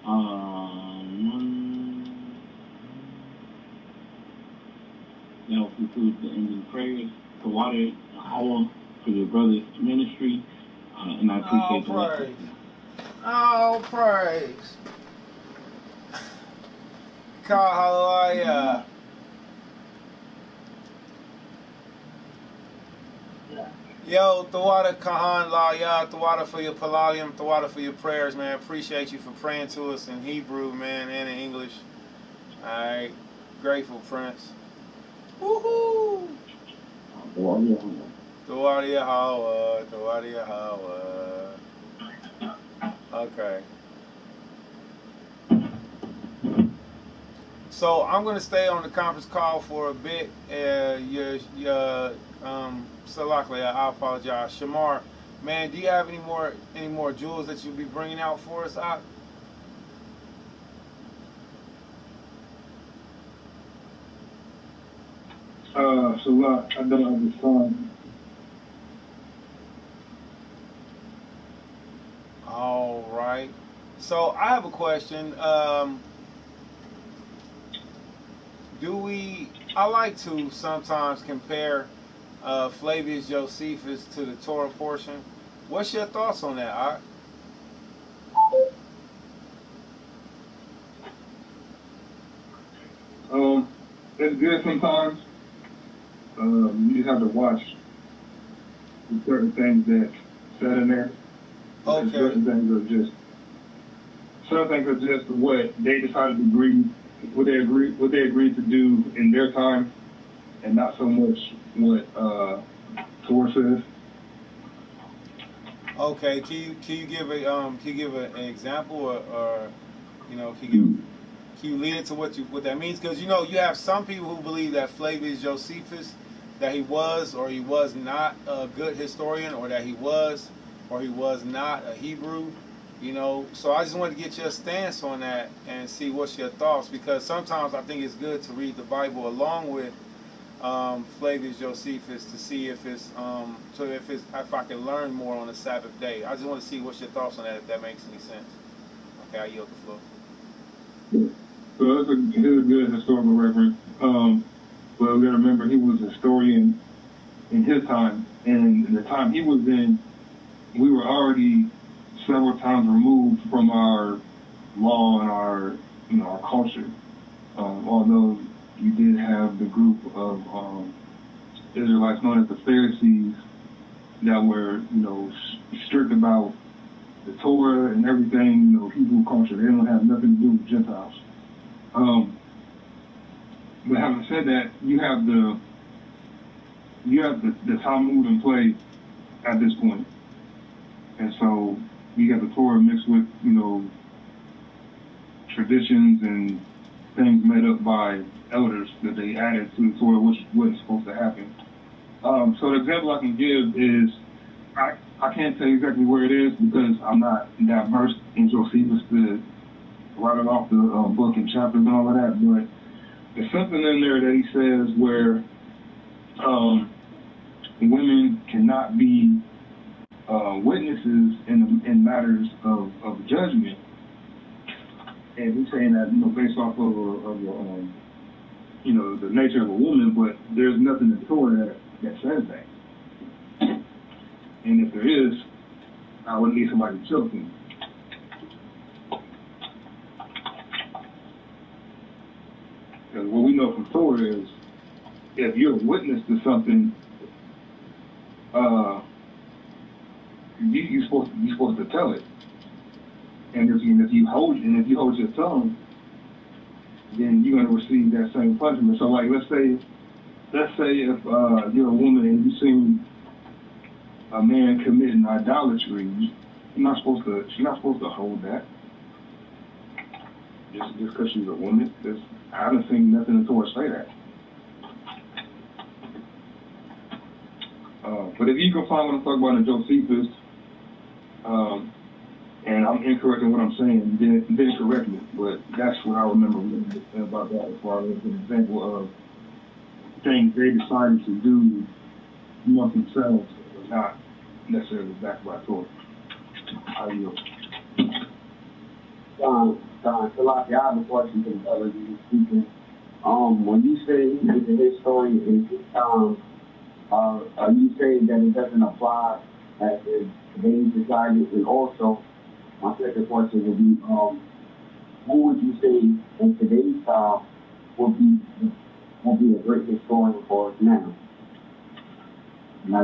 Amen. Now concludes the ending prayers. The water, Hawa, for your brother's ministry. And I appreciate the praise. All praise. Hallelujah. Yo, Thawada Kahan La Ya, Thawada for your Palalium, Thawada for your prayers, man. Appreciate you for praying to us in Hebrew, man, and in English. Alright. Grateful, Prince. Woohoo! Thawada Yahweh, Thawada Yahweh. Okay. So I'm going to stay on the conference call for a bit. Salakli, I apologize. Shamar, man, do you have any more jewels that you'll be bringing out for us, Ak? Salat, I don't understand. All right. So I have a question. I like to sometimes compare Flavius Josephus to the Torah portion. What's your thoughts on that, Ak? It's good sometimes. You just have to watch certain things that's said in there. Okay. Certain things are just what they decided to agree, what they agreed to do in their time, and not so much what Torah says. Okay. Can you give an example or can you give? Can you lead into what that means? Because you know you have some people who believe that Flavius Josephus, that he was or he was not a good historian, or that he was or he was not a Hebrew. You know, so I just wanted to get your stance on that and see what's your thoughts, because sometimes I think it's good to read the Bible along with Flavius Josephus to see if it's if I can learn more on the Sabbath day. I just want to see what's your thoughts on that, if that makes any sense. Okay, I yield the floor. So it's a good historical reference. But we got to remember he was a historian in his time, and in the time he was in, we were already several times removed from our law and our our culture. Although you did have the group of Israelites known as the Pharisees that were strict about the Torah and everything, Hebrew culture. They don't have nothing to do with Gentiles. But having said that, you have the Talmud in play at this point, and so you got the Torah mixed with traditions and things made up by elders that they added to the Torah, which wasn't supposed to happen. So the example I can give is I can't tell you exactly where it is because I'm not that versed in Josephus to write it off the book and chapters and all of that, but there's something in there that he says where women cannot be witnesses in matters of judgment, and he's saying that based off of the nature of a woman, but there's nothing in the Torah that says that. And if there is, I would need somebody to show me. Because what we know from Torah is, if you're a witness to something, you're supposed to tell it. And if you hold your tongue, then you're going to receive that same punishment. So, like, let's say if you're a woman and you see a man committing idolatry, she's not supposed to hold that. Just because she's a woman. I haven't seen nothing in Torah say that. But if you can find what I'm talking about in Josephus, and I'm incorrect in what I'm saying, then correct me. But that's what I remember about that, as far as an example of things they decided to do amongst themselves, but not necessarily backed by Torah. How do you Don, Salaki, I have a question to the brother you speaking. When you say he was a historian in his time, are you saying that it doesn't apply at today's society? And also, my second question would be, who would you say in today's time would be a great historian for us now? Now,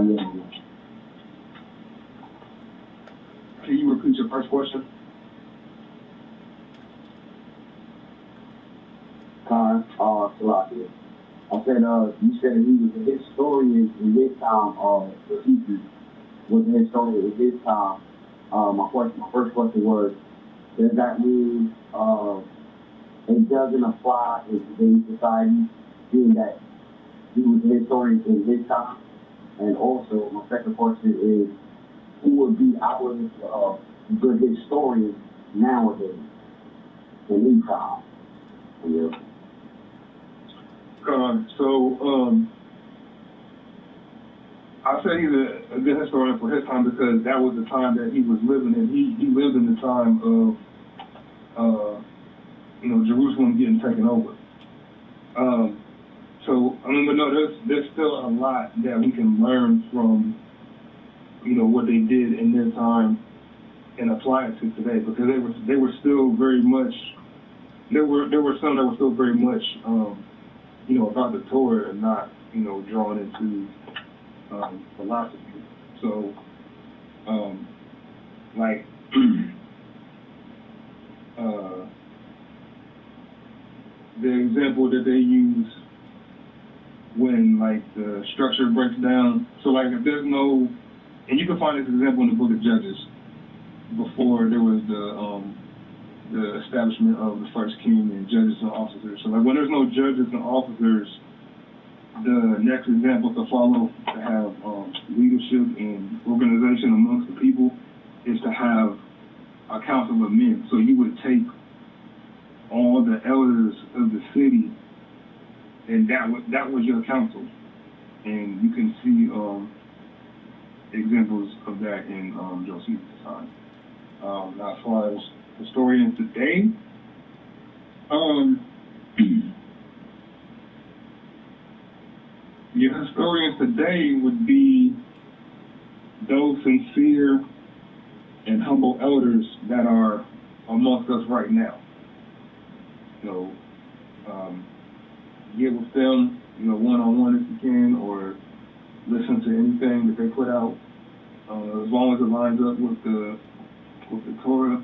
Can you repeat your first question? Salaki. I said, you said he was a historian in his time, Josephus was a historian in his time. My first question was, does that mean it doesn't apply in today's society, being that he was a historian in his time? And also, my second question is, who would be our good historian nowadays in his time? Yeah. I say he's a good historian for his time because that was the time that he was living in. He lived in the time of, Jerusalem getting taken over. But no, there's still a lot that we can learn from, what they did in their time and apply it to today, because they were still very much. There were some that were still very much, about the Torah and not, drawn into philosophy. So, the example that they use when, the structure breaks down. So, if there's no, and you can find this example in the book of Judges, before there was the establishment of the first king and judges and officers. So like when there's no judges and officers, the next example to follow to have leadership and organization amongst the people is to have a council of men. So you would take all the elders of the city, and that was your council. And you can see examples of that in Josephus' time. Now, as far as historians today, your historians today would be those sincere and humble elders that are amongst us right now. So, get with them, one-on-one if you can, or listen to anything that they put out, as long as it lines up with the Torah,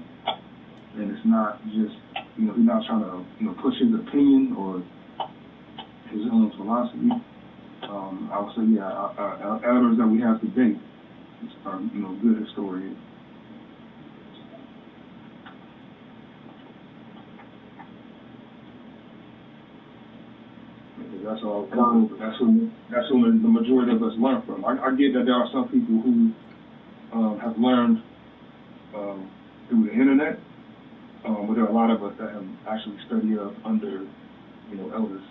and it's not just, he's not trying to, push his opinion or his own philosophy. I would say, our elders that we have today are, good historians. That's all. That's who the majority of us learn from. I get that there are some people who have learned through the internet, but there are a lot of us that have actually studied up under, elders.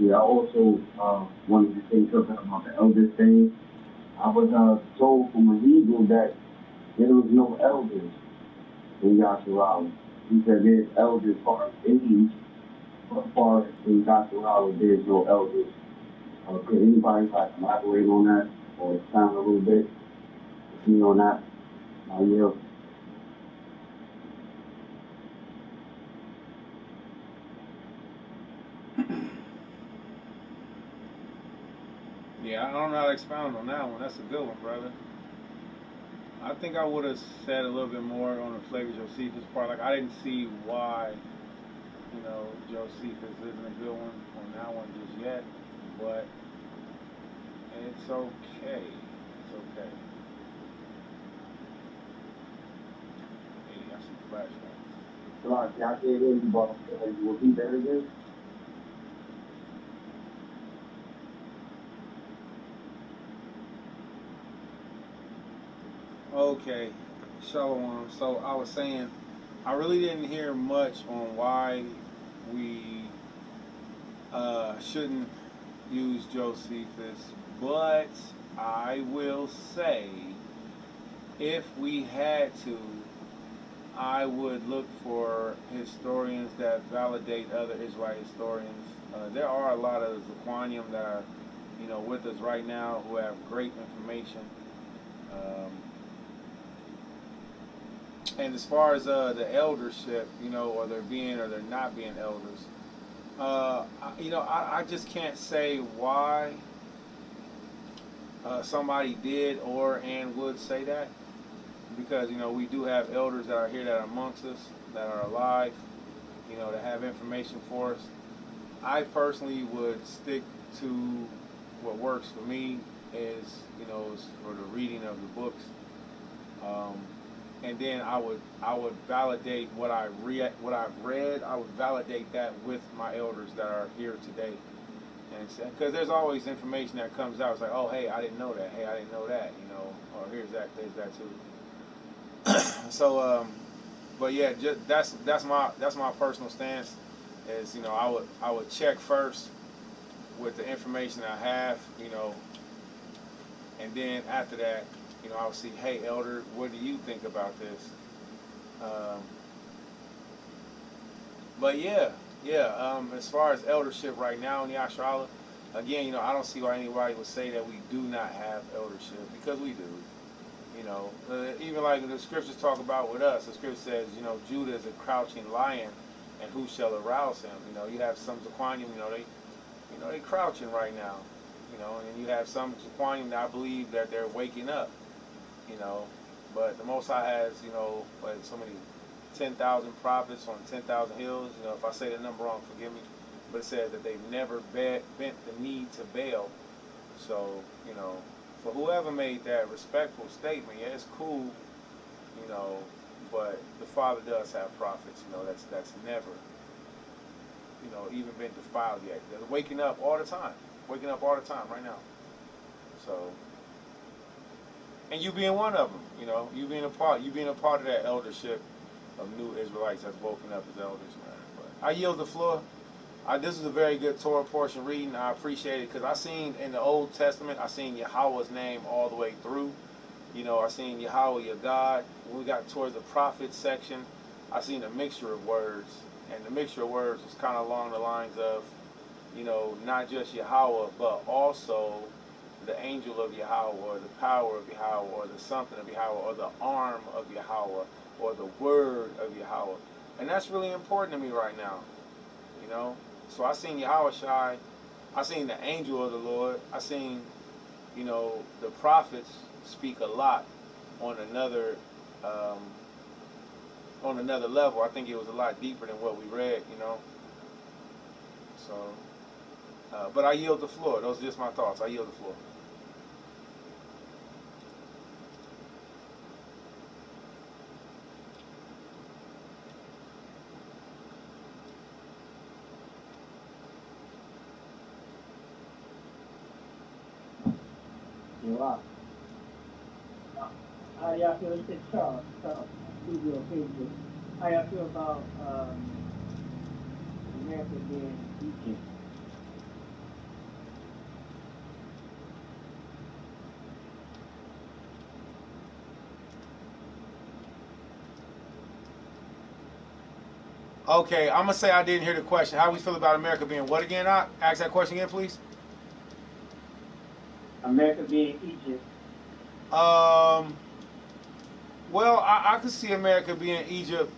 I also wanted to say something about the elders thing. I was told from a Hebrew that there was no elders in Yasharala. He said there's elders far as age, but far as in Yasharala there's no elders. Could anybody elaborate on that or expand a little bit on that? Yeah. Yeah, I don't know how to expound on that one. That's a good one, brother. I think I would have said a little bit more on the Flavor Josephus part. Like, I didn't see why, Josephus isn't a good one on that one just yet. But it's okay. It's okay. Hey, I see flashbacks. Can I say it again? You repeat that again? Okay, Shalom. So I was saying, I really didn't hear much on why we shouldn't use Josephus, but I will say, if we had to, I would look for historians that validate other Israelite historians. There are a lot of Zaquanium that are, with us right now who have great information. And as far as the eldership, or they're not being elders, I just can't say why somebody did and would say that, because we do have elders that are here that are amongst us, that are alive, that have information for us. I personally would stick to what works for me is for the reading of the books. And then I would validate what I've read. I would validate that with my elders that are here today, and because there's always information that comes out. It's like, oh, hey, I didn't know that. Hey, I didn't know that. Or there's that too. So, but yeah, that's my personal stance. Is I would check first with the information I have, and then after that, I would see, hey, elder, what do you think about this? But yeah. As far as eldership right now in Yasharala, again, I don't see why anybody would say that we do not have eldership, because we do. Even like the scriptures talk about with us, the scripture says, Judah is a crouching lion, and who shall arouse him? You have some Zaquanium, they crouching right now, and you have some Zaquanium that I believe that they're waking up, But the Most High has, like so many 10,000 prophets on 10,000 hills. If I say the number wrong, forgive me. But it says that they've never bent the knee to Baal. So, for whoever made that respectful statement, yeah, it's cool, you know, but the Father does have prophets, that's never, even been defiled yet. They're waking up all the time, right now. So, and you being one of them, you being a part of that eldership of new Israelites that's woken up as elders, man. But I yield the floor. This is a very good Torah portion reading. I appreciate it because I seen in the Old Testament, I seen Yahweh's name all the way through. I seen Yahweh, your God. When we got towards the prophet section, I seen a mixture of words, and the mixture of words was kind of along the lines of, not just Yahweh, but also the angel of Yahweh, or the power of Yahweh, or the something of Yahweh, or the arm of Yahweh, or the word of Yahweh. And that's really important to me right now, So I seen Yahweh Shai, I seen the angel of the Lord, I seen, the prophets speak a lot on another um, level. I think it was a lot deeper than what we read, So, but I yield the floor. Those are just my thoughts. I yield the floor. Wow. How do y'all feel? You said Charles. Studio Facebook. How y'all feel about America being Egypt? Okay, I'm gonna say I didn't hear the question. How we feel about America being what again? Ask that question again, please. America being Egypt. Well, I could see America being Egypt,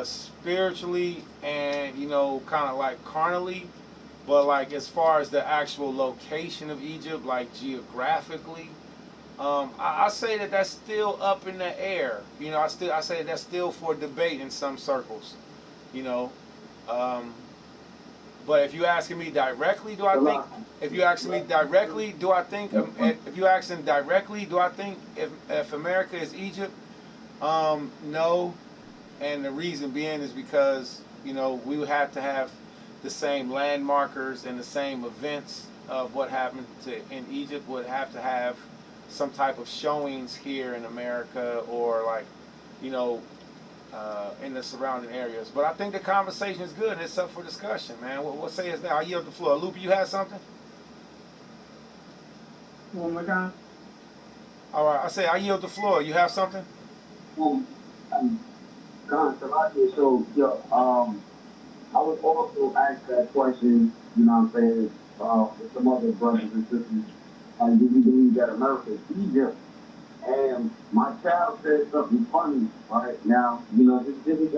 spiritually and kind of like carnally, but like as far as the actual location of Egypt, like geographically, I say that that's still up in the air. I say that's still for debate in some circles. You know, um, but if you asking me directly, do I think? If you asking me directly, do I think? If you asking directly, do I think if America is Egypt? No, and the reason being is because we would have to have the same landmarkers and the same events of what happened in Egypt would have to have some type of showings here in America or like you know in the surrounding areas. But I think the conversation is good and it's up for discussion, man. What say is now? I yield the floor. Loopy, you had something? One more time. All right, I say I yield the floor. You have something? Um, Salaki, so, I would also ask that question, what I'm saying, with some other brothers and sisters, do you believe that America is Egypt? And my child said something funny right now, this is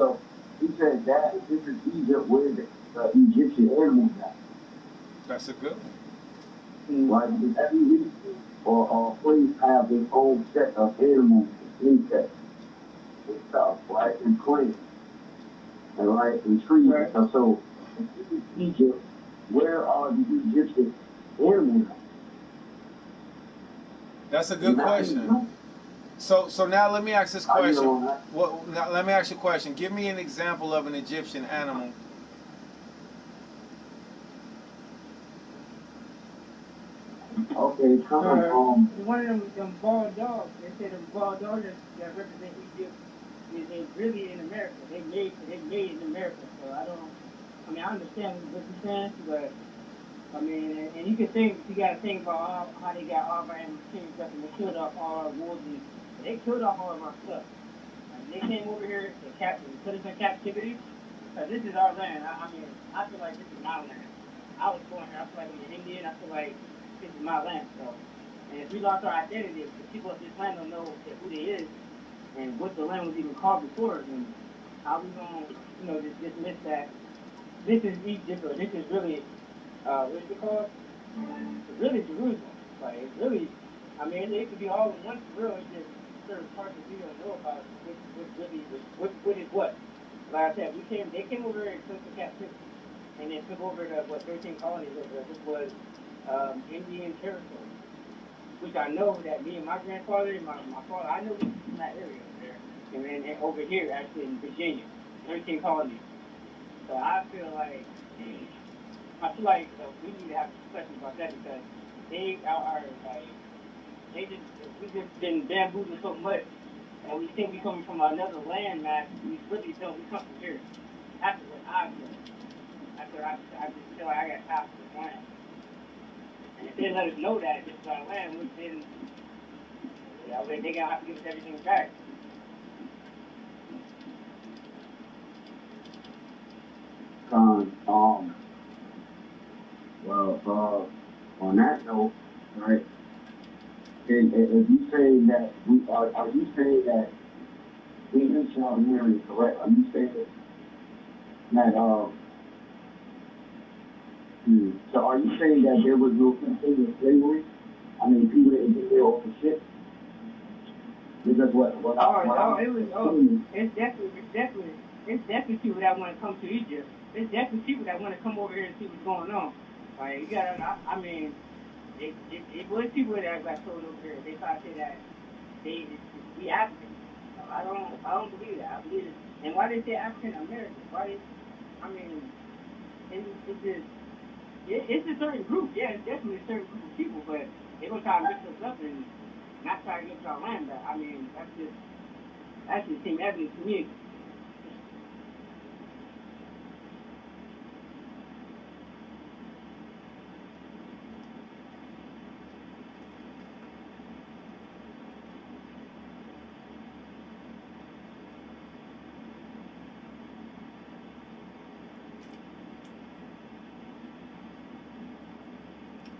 he said, Dad, if this is Egypt, where's the Egyptian animals at? That's a good one. Right? Because every region or place have their own set of animals, insects, and stuff, right? And plants, and right, and trees and stuff. So, if this is Egypt, where are the Egyptian animals? That's a good question. So now let me ask this question. Now let me ask you a question. Give me an example of an Egyptian animal. Okay, one of them bald dogs. They say them bald dogs that represent Egypt is really in America. They made in America. So I understand what you're saying, but I mean, and you can think you got to think about how they got all of our animals changed up and they killed off all our wolves and they killed off all of our stuff. And they came over here and put us in captivity. This is our land. I feel like this is my land. I was born here. I feel like I'm an Indian. I feel like this is my land. So, and if we lost our identity, if the people of this land don't know who they is and what the land was even called before, then how we gonna, just dismiss that this is Egypt or this is really, what's it called? It's really Jerusalem. Like it's really, I mean, it could be all in one for real. It's just certain parts that we don't know about what really what is what. Like I said, they came over here and took the captivity, and then took over the 13 colonies over there, which was Indian territory. Which I know that me and my grandfather and my father, I know we from that area over there, and over here actually in Virginia, 13 colonies. So I feel like we need to have a discussion about that because they are like they just we just been bamboozled so much, and we think we coming from another land mass. We really don't. We come from here. That's what I feel. After I just feel like I got half of this land, and if they let us know that this is our land, then yeah, they gonna have to give us everything back. Um, on that note, right? And if you say that are you saying that we reach out hearing correct? Are you saying that so are you saying that there was no continuous slavery? I mean, people didn't get their own shit. Because it's definitely people that want to come to Egypt. It's definitely people that want to come over here and see what's going on. Like you gotta, I mean, it was people that got told over here. They try to say that we African. I don't believe that. I believe it. And why they say African American? I mean, it's just it's a certain group. Yeah, it's definitely a certain group of people, but they're gonna try to mix us up and not try to get our land back. I mean, that's just seems evident to me.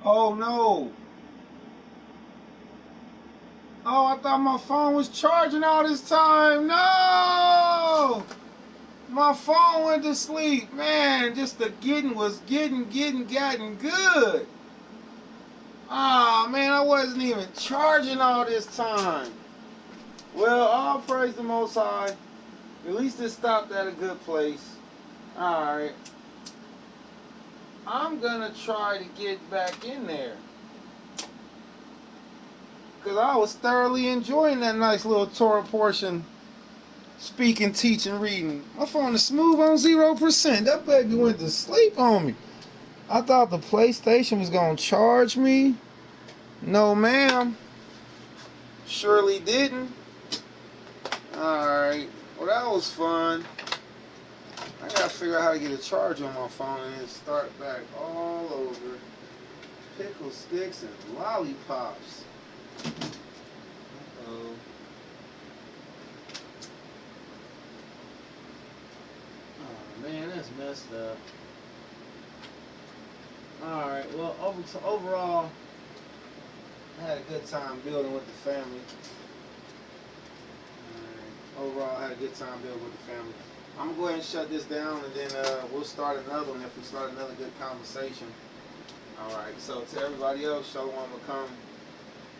Oh no. Oh, I thought my phone was charging all this time. No! My phone went to sleep. Man, just the getting was getting good. Ah, man, I wasn't even charging all this time. Well, all praise the Most High. At least it stopped at a good place. Alright. I'm gonna try to get back in there. Because I was thoroughly enjoying that nice little Torah portion. Speaking, teaching, reading. My phone is smooth on 0%. That baby went to sleep on me. I thought the PlayStation was going to charge me. No, ma'am. Surely didn't. Alright. Well, that was fun. I got to figure out how to get a charge on my phone and then start back all over. Pickle sticks and lollipops. Uh-oh. Oh, man, that's messed up. Alright, well, overall, I had a good time building with the family. Overall, I had a good time building with the family. I'm going to go ahead and shut this down, and then we'll start another one if we start another good conversation. Alright, so to everybody else, Shalom Alakum.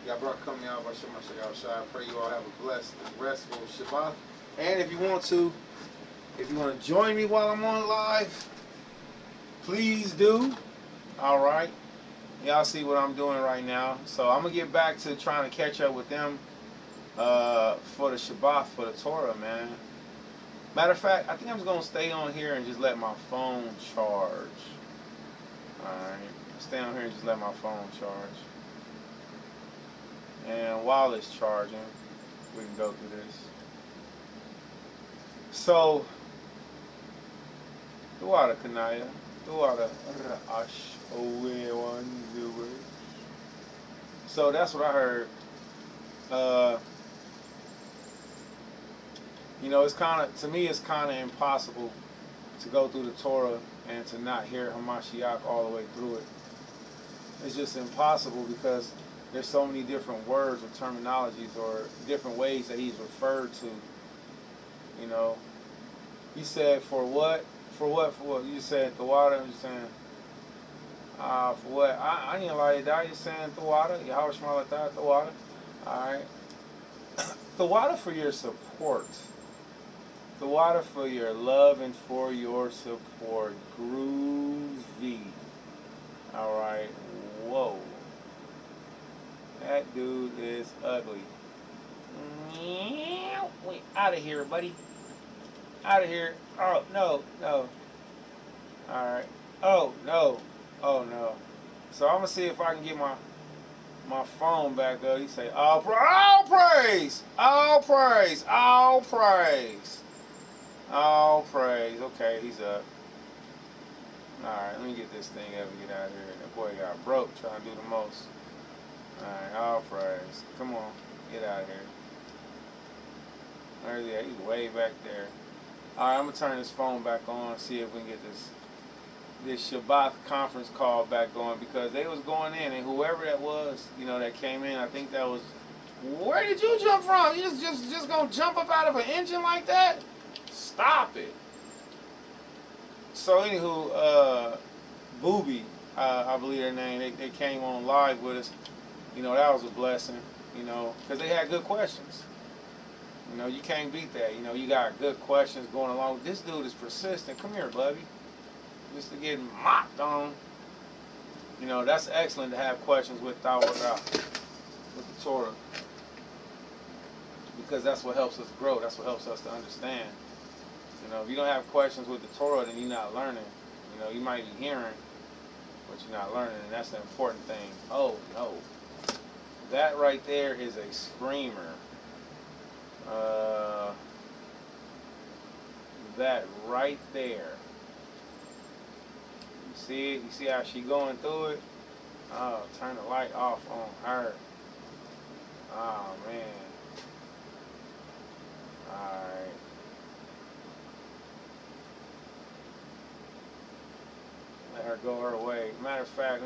Yabrak Kum Yah Bashim Shai. I pray you all have a blessed and restful Shabbat. And if you want to join me while I'm on live, please do. Alright. Y'all see what I'm doing right now. So I'm going to get back to trying to catch up with them for the Shabbat, for the Torah, man. Matter of fact, I think I'm just going to stay on here and just let my phone charge. Alright. Stay on here and just let my phone charge. And while it's charging, we can go through this. So, Duwada Kanaya. Duwada Ash Owe. So that's what I heard. It's to me, it's kind of impossible to go through the Torah and to not hear Hamashiach all the way through it. It's just impossible because there's so many different words or terminologies or different ways that he's referred to. He said, for what? You said the water, I'm just saying. For what? I ain't like that. You saying Thawada? Yahweh Shema like that, Thawada. Alright. Thawada for your support. Thawada for your love and for your support. Groovy. Alright. Whoa. That dude is ugly. Wait, out of here, buddy. Out of here. Oh, no, no. Alright. Oh, no. Oh, no. So I'm going to see if I can get my phone back up. He say, all praise, all praise, all praise, all praise. Okay, he's up. Alright, let me get this thing up and get out of here. That boy got broke trying to do the most. Alright, all praise. Come on, get out of here. Where's he at? He's way back there. Alright, I'm going to turn this phone back on, see if we can get this Shabbat conference call back going, because they was going in, and whoever that was, that came in, I think that was, where did you jump from? You just gonna jump up out of an engine like that? Stop it. So anywho, Booby, I believe their name, they came on live with us. That was a blessing, because they had good questions. You can't beat that. You got good questions going along. This dude is persistent. Come here, buddy. Just to get mocked on. That's excellent to have questions with the Torah, because that's what helps us grow. That's what helps us to understand. If you don't have questions with the Torah, then you're not learning. You might be hearing, but you're not learning, and that's the important thing. Oh, no. That right there is a screamer. That right there. You see it? You see how she going through it? Oh, turn the light off on her. Oh, man. Alright. Let her go her way. Matter of fact,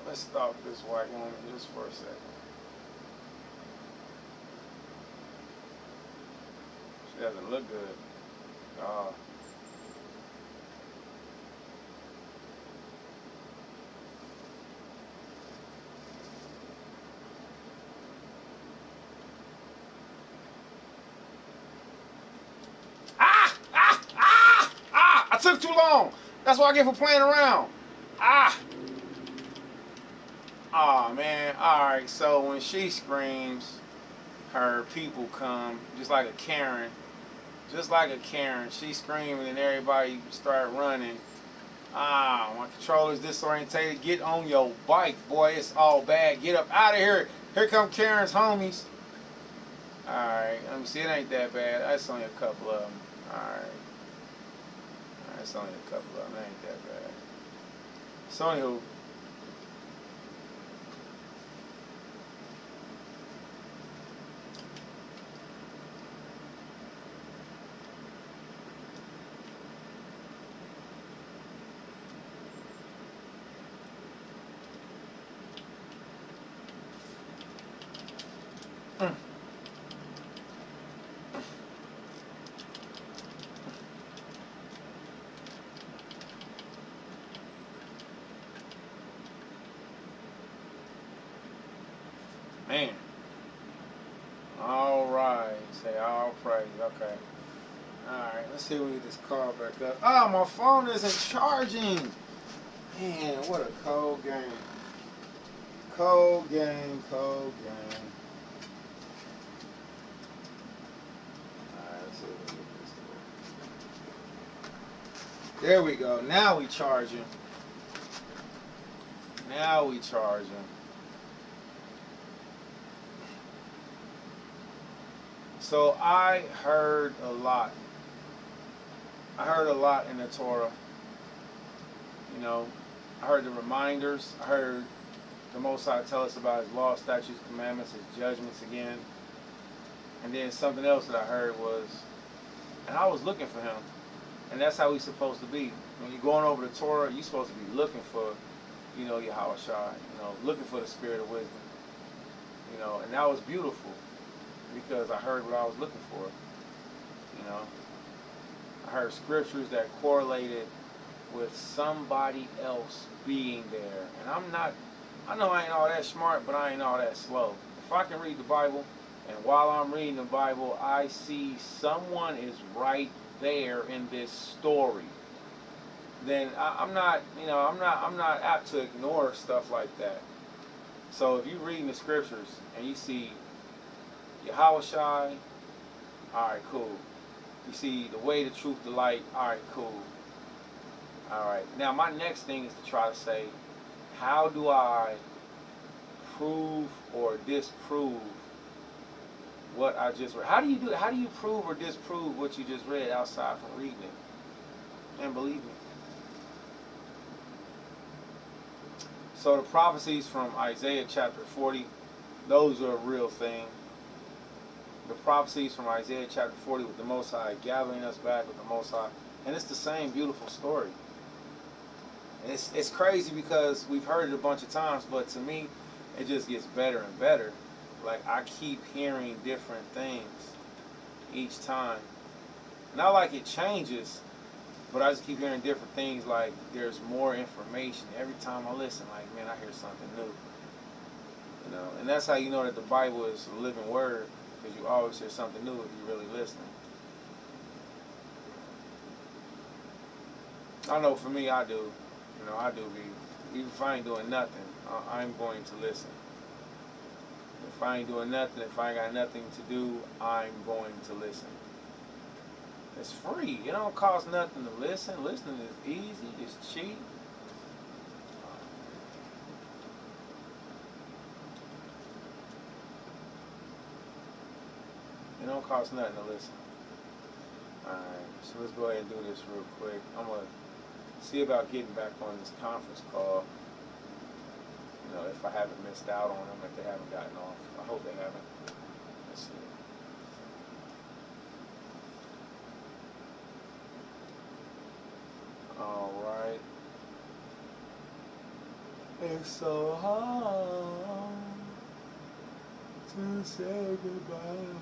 let's stop this white woman just for a second. She doesn't look good. Oh. I took too long. That's what I get for playing around. Oh man. Alright, so when she screams, her people come, just like a Karen. Just like a Karen. She screaming and everybody start running. My controller's disorientated. Get on your bike, boy. It's all bad. Get up out of here. Here come Karen's homies. Alright, let me see. It ain't that bad. That's only a couple of them. Alright. It's only a couple of them. It ain't that bad. So anywho. Man. Alright. Say all praise. Okay. Alright. Let's see if we get this call back up. Oh, my phone isn't charging. Man, what a cold game. Cold game. Cold game. Alright, let's see if we can get this to work. There we go. Now we charging. Now we charging. So I heard a lot. I heard a lot in the Torah. I heard the reminders. I heard the Most High tell us about His law, statutes, commandments, His judgments again. And then something else that I heard was, and I was looking for Him. And that's how we're supposed to be. When you're going over the Torah, you're supposed to be looking for, Yahweh Shai, looking for the spirit of wisdom. And that was beautiful, because I heard what I was looking for. I heard scriptures that correlated with somebody else being there. And I know I ain't all that smart, but I ain't all that slow. If I can read the Bible, and while I'm reading the Bible, I see someone is right there in this story, then I'm not, I'm not apt to ignore stuff like that. So if you're reading the scriptures and you see Yahushai, all right, cool. You see the way, the truth, the light, all right, cool. All right. Now my next thing is to try to say, how do I prove or disprove what I just read? How do you do it? How do you prove or disprove what you just read outside from reading it? And believe me. So the prophecies from Isaiah chapter 40, those are a real thing. The prophecies from Isaiah chapter 40 with the Most High gathering us back with the Most High, and it's the same beautiful story. It's crazy because we've heard it a bunch of times, but to me, it just gets better and better. Like, I keep hearing different things each time. Not like it changes, but I just keep hearing different things. Like, there's more information every time I listen. Like, man, I hear something new. And that's how you know that the Bible is a living word, because you always hear something new if you're really listening. I know for me, I do. I do be. Even if I ain't doing nothing, I'm going to listen. If I ain't doing nothing, if I ain't got nothing to do, I'm going to listen. It's free. It don't cost nothing to listen. Listening is easy. It's cheap. It don't cost nothing to listen. Alright, so let's go ahead and do this real quick. I'm going to see about getting back on this conference call. If I haven't missed out on them, if they haven't gotten off. I hope they haven't. Let's see. Alright. It's so hard to say goodbye.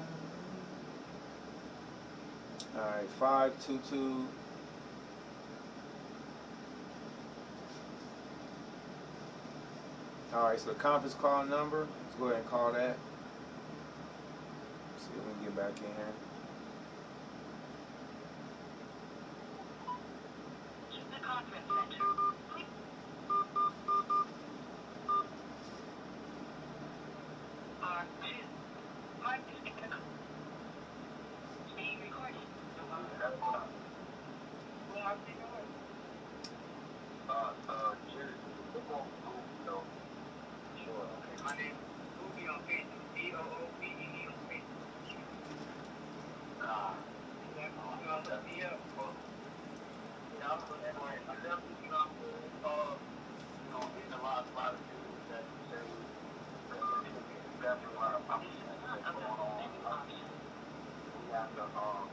Alright, 522. Alright, so the conference call number, let's go ahead and call that. See if we can get back in here. The conference center. R2. Mic being recorded. Sure. Okay, my name is Boogie on Facebook. Boobee on Facebook. You want to look me up? Yeah, I'm looking for it. I definitely getting a lot of news that say definitely a lot of going on. We have to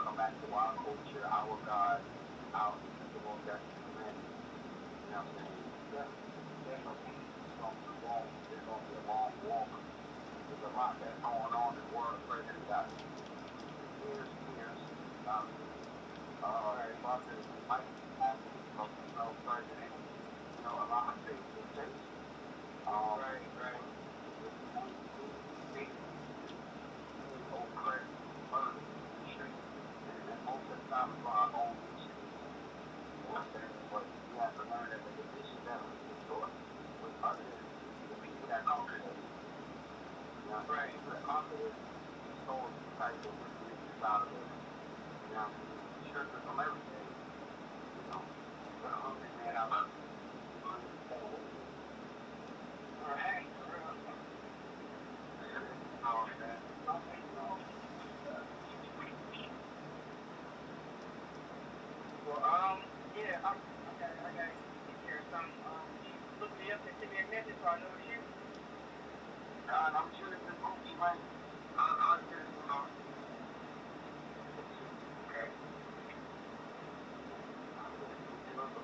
come back to our culture, our God, our people that humanity. You know what I'm saying? Definitely. It's going to be long. It's going to be a long walk. There's a lot that's going on in the world. The president got years. Process might president. A lot of things will change. Right. They oppress, murder, mistreat, and most of the time it's for our own mistakes. You know what I'm saying? But we have to learn that the conditions that we endure with others, the people that conquer us. You know what I'm saying? People that conquer us, we stole some type of riches out of us. You know what I'm saying? We stripped us from everything. Put a hungry man out of right. Well, yeah, I got to take care of something. You look me up and send me a message so I know it's you. I'm sure it's this movie, man. I'll get it, Okay. I'll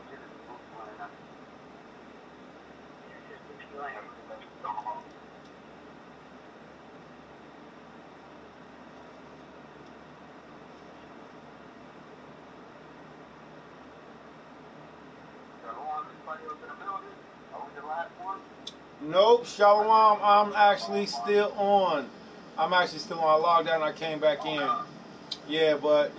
get it, man. Yeah, just Boogie Lane. Nope, Shalom. I'm actually still on. I'm actually still on. I logged out and I came back in. Yeah, but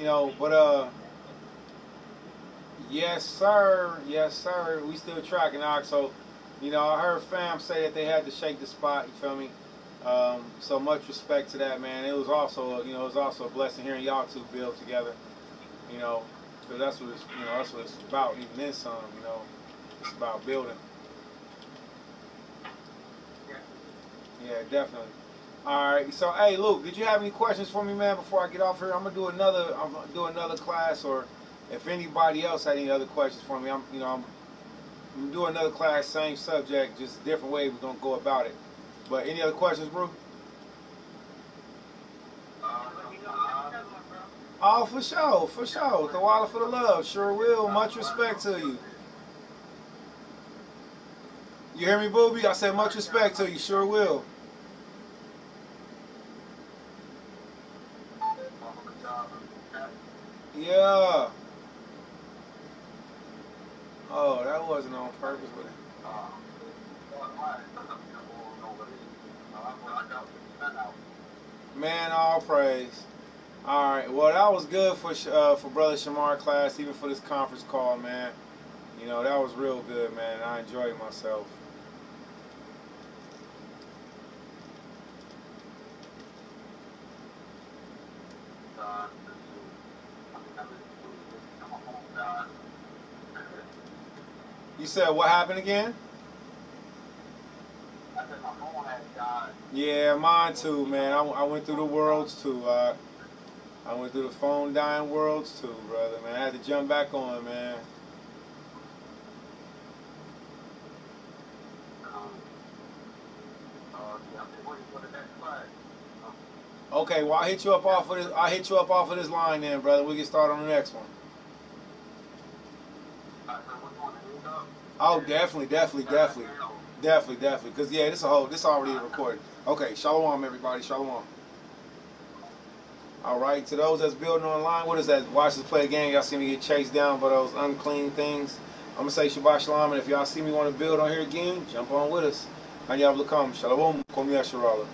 yes, sir. Yes, sir. We still tracking out. So, I heard fam say that they had to shake the spot. You feel me? So much respect to that, man. It was also, a blessing hearing y'all two build together. Because that's what it's about. Even then some, it's about building. Yeah, definitely. All right. So, hey, Luke, did you have any questions for me, man? Before I get off here, I'm gonna do another class, or if anybody else had any other questions for me, I'm gonna do another class, same subject, just different way we're gonna go about it. But any other questions, bro? Oh, for sure, for sure. Tawala for the love, sure will. Much respect to you. You hear me, Booby? I said much respect to you, sure will. Yeah. Oh, that wasn't on purpose, but man, all praise. All right. Well, that was good for Brother Shamar class, even for this conference call, man. That was real good, man. I enjoyed myself. You said what happened again? Yeah, mine too, man. I went through the worlds too. I went through the phone dying worlds too, brother, man. I had to jump back on, man. Okay, well, I'll hit you up off of this line then, brother. We can start on the next one. Oh, definitely. Cause yeah, this already recorded. Okay, shalom, everybody. Shalom. All right, to those that's building online, what is that? Watch us play a game. Y'all see me get chased down by those unclean things. I'm gonna say Shabbat Shalom, and if y'all see me want to build on here again, jump on with us. Hayab Lakam. Shalom. Kom Yasharallah.